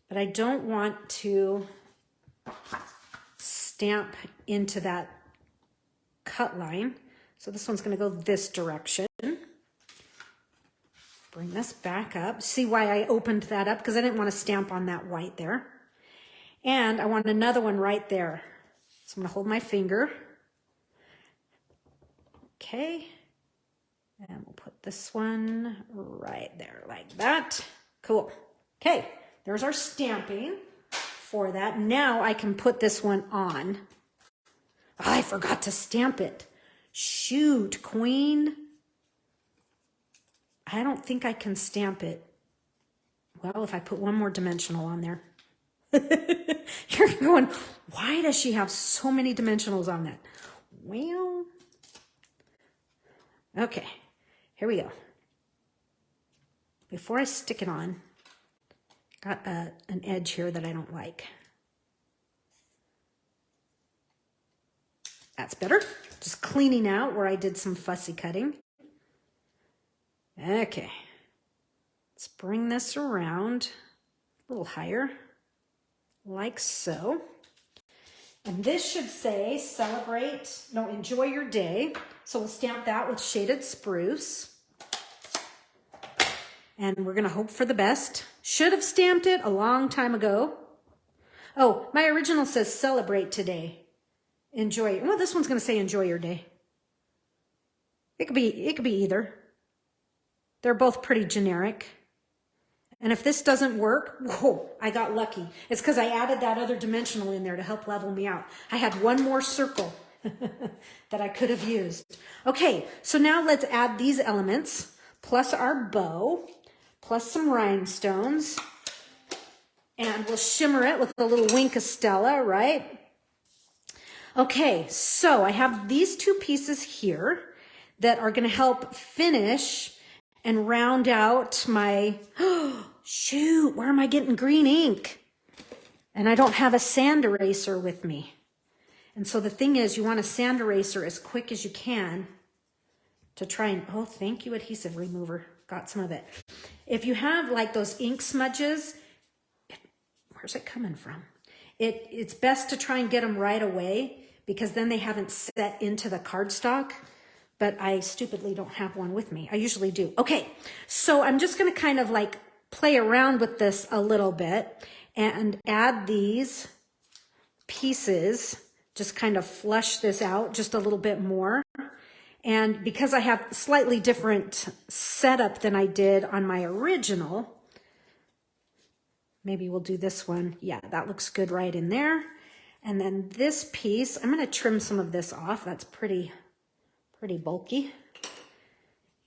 But I don't want to stamp into that cut line. So this one's going to go this direction. Bring this back up. See why I opened that up? Because I didn't want to stamp on that white there. And I want another one right there. So I'm going to hold my finger. Okay. And we'll put this one right there like that. Cool. Okay. There's our stamping for that. Now I can put this one on. Oh, I forgot to stamp it. Shoot, Queen. I don't think I can stamp it. Well, if I put one more dimensional on there. You're going, why does she have so many dimensionals on that? Well, okay, here we go. Before I stick it on, got an edge here that I don't like. That's better. Just cleaning out where I did some fussy cutting. Okay. Let's bring this around a little higher, like so. And this should say, enjoy your day. So we'll stamp that with Shaded Spruce. And we're going to hope for the best. Should have stamped it a long time ago. Oh, my original says celebrate today. Enjoy. Well, this one's going to say enjoy your day. It could be either. They're both pretty generic. And if this doesn't work, whoa, I got lucky. It's because I added that other dimensional in there to help level me out. I had one more circle that I could have used. Okay, so now let's add these elements, plus our bow, plus some rhinestones. And we'll shimmer it with a little Wink of Stella, right? Okay, so I have these two pieces here that are going to help finish and round out my, shoot, where am I getting green ink? And I don't have a sand eraser with me. And so the thing is, you want a sand eraser as quick as you can to try and, oh, thank you, adhesive remover. Got some of it. If you have like those ink smudges, where's it coming from? It's best to try and get them right away because then they haven't set into the cardstock. But I stupidly don't have one with me. I usually do. Okay, so I'm just going to kind of like play around with this a little bit and add these pieces, just kind of flush this out just a little bit more. And because I have slightly different setup than I did on my original, maybe we'll do this one. Yeah, that looks good right in there. And then this piece, I'm going to trim some of this off. That's pretty bulky.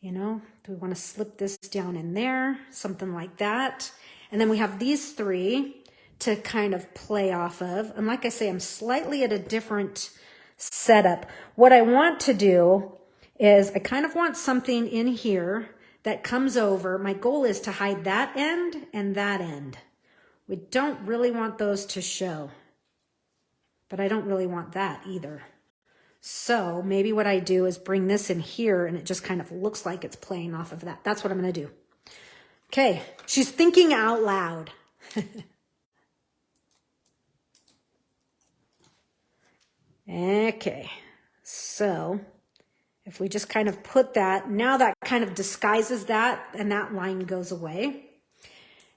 You know, do we want to slip this down in there? Something like that. And then we have these three to kind of play off of. And like I say, I'm slightly at a different setup. What I want to do is I kind of want something in here that comes over. My goal is to hide that end and that end. We don't really want those to show, but I don't really want that either. So maybe what I do is bring this in here and it just kind of looks like it's playing off of that. That's what I'm going to do. Okay, she's thinking out loud. Okay, so if we just kind of put that, now that kind of disguises that and that line goes away.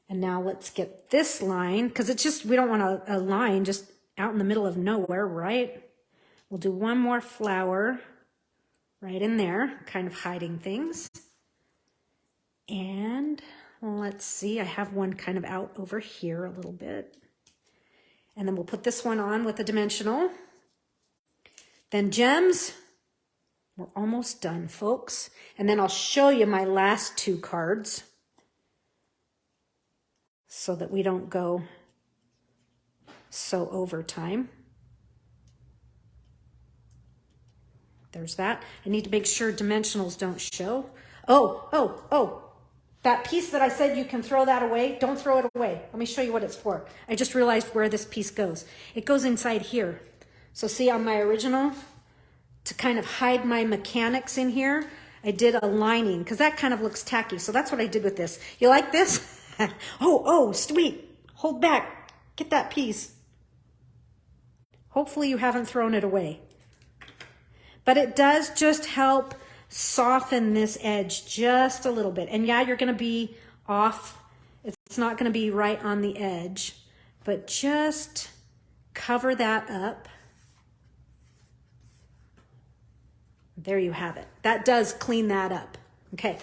And now let's get this line, because it's just, we don't want a line just out in the middle of nowhere, right? We'll do one more flower right in there, kind of hiding things. And let's see, I have one kind of out over here a little bit. And then we'll put this one on with a dimensional. Then gems. We're almost done, folks. And then I'll show you my last two cards so that we don't go so over time. There's that. I need to make sure dimensionals don't show. Oh, that piece that I said you can throw that away, don't throw it away. Let me show you what it's for. I just realized where this piece goes. It goes inside here. So see on my original, to kind of hide my mechanics in here, I did a lining because that kind of looks tacky. So that's what I did with this. You like this? Oh, sweet. Hold back. Get that piece. Hopefully you haven't thrown it away. But it does just help soften this edge just a little bit. And yeah, you're going to be off. It's not going to be right on the edge, but just cover that up. There you have it. That does clean that up. Okay.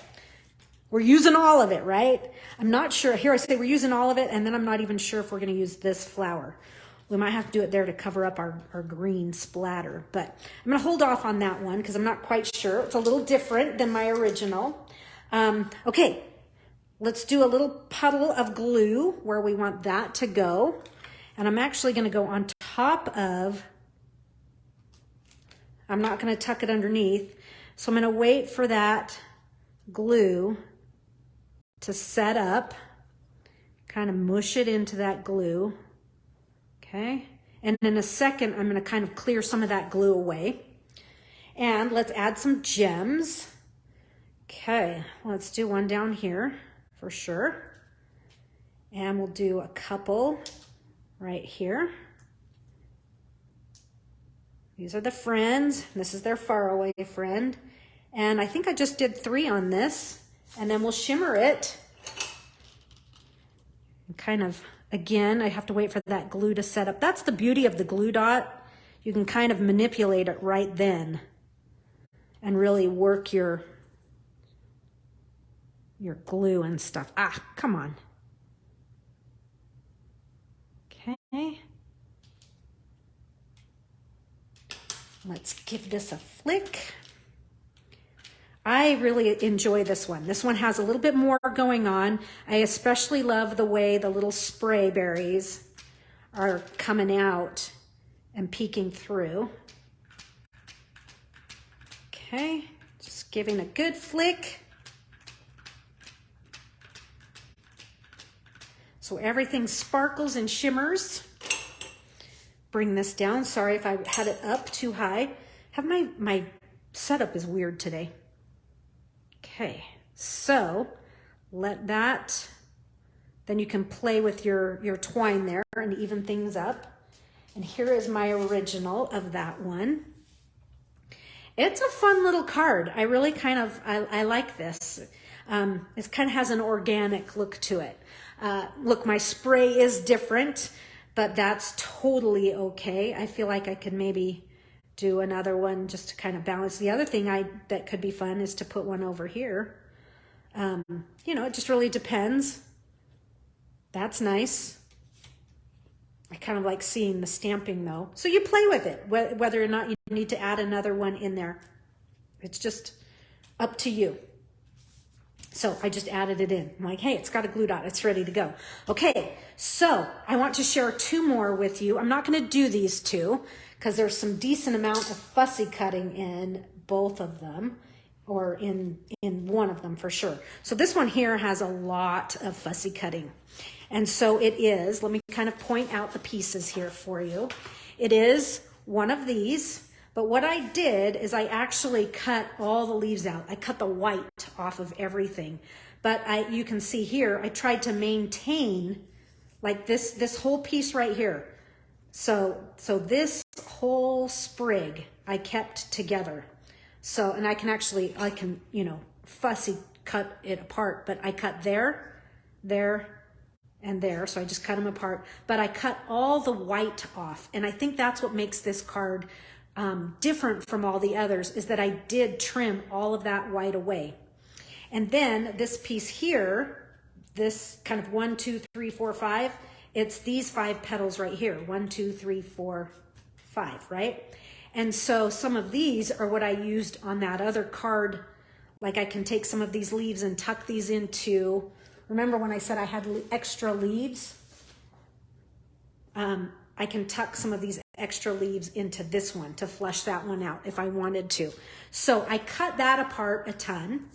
We're using all of it, right? I'm not sure. Here I say we're using all of it, and then I'm not even sure if we're going to use this flower. We might have to do it there to cover up our green splatter, but I'm going to hold off on that one because I'm not quite sure. It's a little different than my original. Okay, let's do a little puddle of glue where we want that to go. And I'm actually going to go on top of, I'm not going to tuck it underneath. So I'm going to wait for that glue to set up, kind of mush it into that glue. Okay, and in a second, I'm going to kind of clear some of that glue away. And let's add some gems. Okay, let's do one down here for sure. And we'll do a couple right here. These are the friends. This is their faraway friend. And I think I just did 3 on this. And then we'll shimmer it. And kind of, again, I have to wait for that glue to set up. That's the beauty of the glue dot. You can kind of manipulate it right then and really work your glue and stuff. Ah, come on. Okay. Let's give this a flick. I really enjoy this one. This one has a little bit more going on. I especially love the way the little spray berries are coming out and peeking through. Okay, just giving a good flick. So everything sparkles and shimmers. Bring this down. Sorry if I had it up too high. My setup is weird today. Okay, so let that, then you can play with your twine there and even things up. And here is my original of that one. It's a fun little card. I really kind of, I like this. It kind of has an organic look to it. Look, my spray is different, but that's totally okay. I feel like I could maybe do another one just to kind of balance. The other thing that could be fun is to put one over here. You know, it just really depends. That's nice. I kind of like seeing the stamping though. So you play with it, whether or not you need to add another one in there. It's just up to you. So I just added it in. I'm like, hey, it's got a glue dot. It's ready to go. Okay, so I want to share 2 more with you. I'm not going to do these 2 because there's some decent amount of fussy cutting in both of them, or in one of them for sure. So this one here has a lot of fussy cutting. And so it is, let me kind of point out the pieces here for you. It is one of these. But what I did is I actually cut all the leaves out. I cut the white off of everything. But you can see here, I tried to maintain like this whole piece right here. So this whole sprig I kept together. So, and I can, you know, fussy cut it apart, but I cut there, and there. So I just cut them apart, but I cut all the white off. And I think that's what makes this card different from all the others, is that I did trim all of that white away. And then this piece here, this kind of 1, 2, 3, 4, 5, it's these 5 petals right here. 1, 2, 3, 4, 5, right? And so some of these are what I used on that other card. Like I can take some of these leaves and tuck these into, remember when I said I had extra leaves? I can tuck some of these extra leaves into this one to flush that one out if I wanted to. So I cut that apart a ton.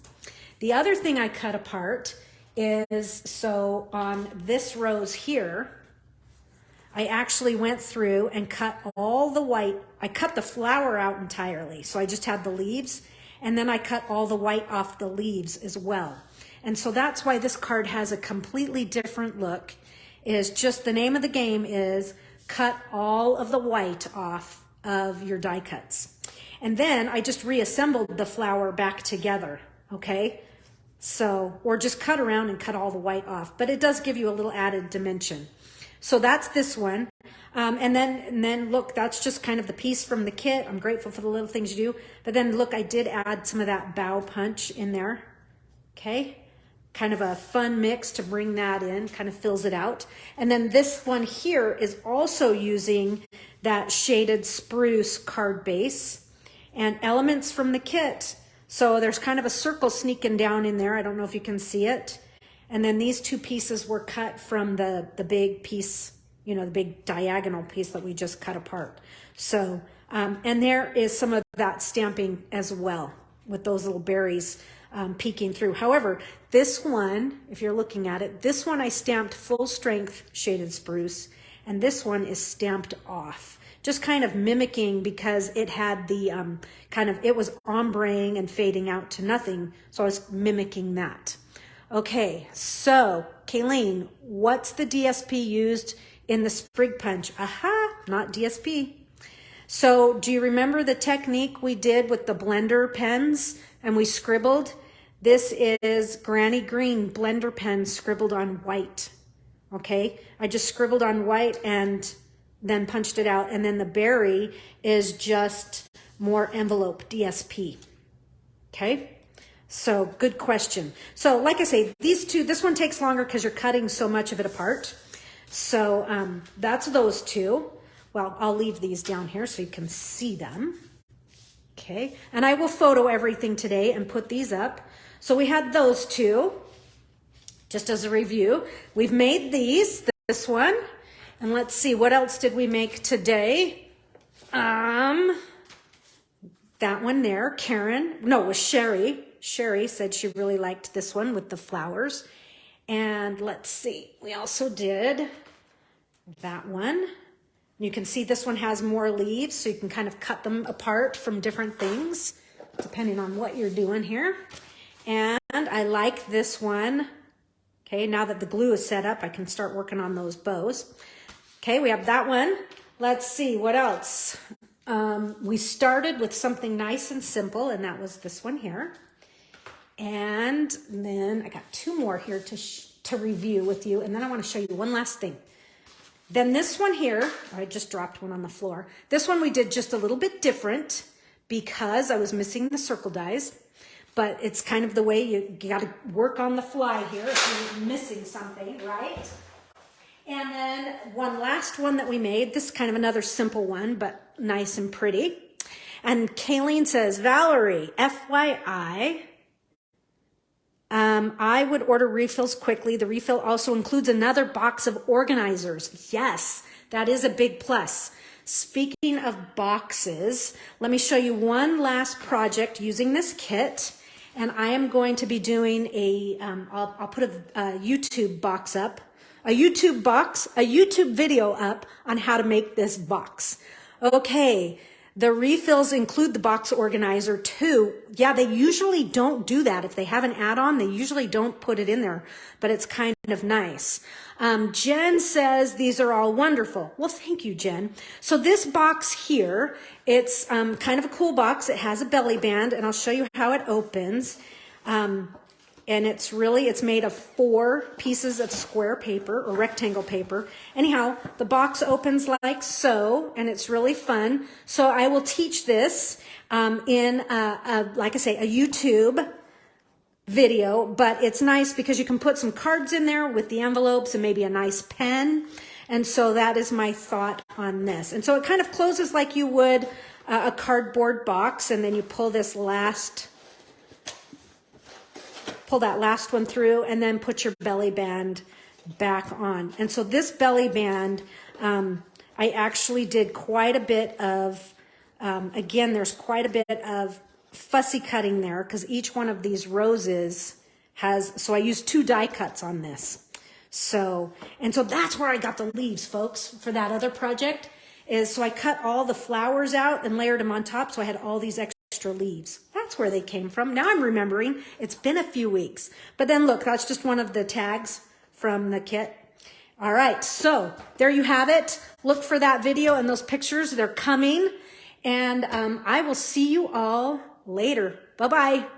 The other thing I cut apart is, so on this rose here, I actually went through and cut all the white. I cut the flower out entirely. So I just had the leaves, and then I cut all the white off the leaves as well. And so that's why this card has a completely different look. Is just the name of the game is cut all of the white off of your die cuts. And then I just reassembled the flower back together, okay? So, or just cut around and cut all the white off, but it does give you a little added dimension. So that's this one. And then look, that's just kind of the piece from the kit. I'm grateful for the little things you do. But then look, I did add some of that bow punch in there, okay? Kind of a fun mix to bring that in, kind of fills it out. And then this one here is also using that shaded spruce card base and elements from the kit. So there's kind of a circle sneaking down in there. I don't know if you can see it. And then these 2 pieces were cut from the big piece, you know, the big diagonal piece that we just cut apart. So, and there is some of that stamping as well with those little berries peeking through. However, this one, if you're looking at it, this one I stamped full strength shaded spruce, and this one is stamped off. Just kind of mimicking, because it had the it was ombreing and fading out to nothing. So I was mimicking that. Okay, so Kayleen, what's the DSP used in the sprig punch? Aha, not DSP. So do you remember the technique we did with the blender pens and we scribbled? This is Granny Green blender pen scribbled on white. Okay, I just scribbled on white and then punched it out. And then the berry is just more envelope DSP. Okay, so good question. So like I say, these 2, this one takes longer because you're cutting so much of it apart. So that's those 2. Well, I'll leave these down here so you can see them. Okay, and I will photo everything today and put these up. So we had those 2, just as a review. We've made these, this one, and let's see, what else did we make today? That one there, Karen, no, it was Sherry. Sherry said she really liked this one with the flowers. And let's see, we also did that one. You can see this one has more leaves, so you can kind of cut them apart from different things, depending on what you're doing here. And I like this one. Okay, now that the glue is set up, I can start working on those bows. Okay, we have that one. Let's see, what else? We started with something nice and simple, and that was this one here. And then I got 2 more here to review with you, and then I want to show you one last thing. Then this one here, I just dropped one on the floor. This one we did just a little bit different because I was missing the circle dies, but it's kind of the way you got to work on the fly here if you're missing something, right? And then one last one that we made, this is kind of another simple one, but nice and pretty. And Kayleen says, Valerie, FYI, I would order refills quickly. The refill also includes another box of organizers. Yes, that is a big plus. Speaking of boxes, let me show you one last project using this kit. And I am going to be doing I'll put a YouTube box up, a YouTube video up on how to make this box. Okay. The refills include the box organizer too. Yeah, they usually don't do that. If they have an add-on, they usually don't put it in there, but it's kind of nice. Jen says these are all wonderful. Well, thank you, Jen. So this box here, it's kind of a cool box. It has a belly band, and I'll show you how it opens. And it's made of 4 pieces of square paper or rectangle paper. Anyhow, the box opens like so, and it's really fun. So I will teach this in, like I say, a YouTube video, but it's nice because you can put some cards in there with the envelopes and maybe a nice pen. And so that is my thought on this. And so it kind of closes like you would a cardboard box, and then you pull that last one through and then put your belly band back on. And so this belly band, I actually did quite a bit of, again, there's quite a bit of fussy cutting there because each one of these roses so I used 2 die cuts on this. So that's where I got the leaves, folks, for that other project so I cut all the flowers out and layered them on top. So I had all these extra leaves. That's where they came from. Now I'm remembering. It's been a few weeks. But then look, that's just one of the tags from the kit. All right, so there you have it. Look for that video and those pictures. They're coming. And I will see you all later. Bye-bye.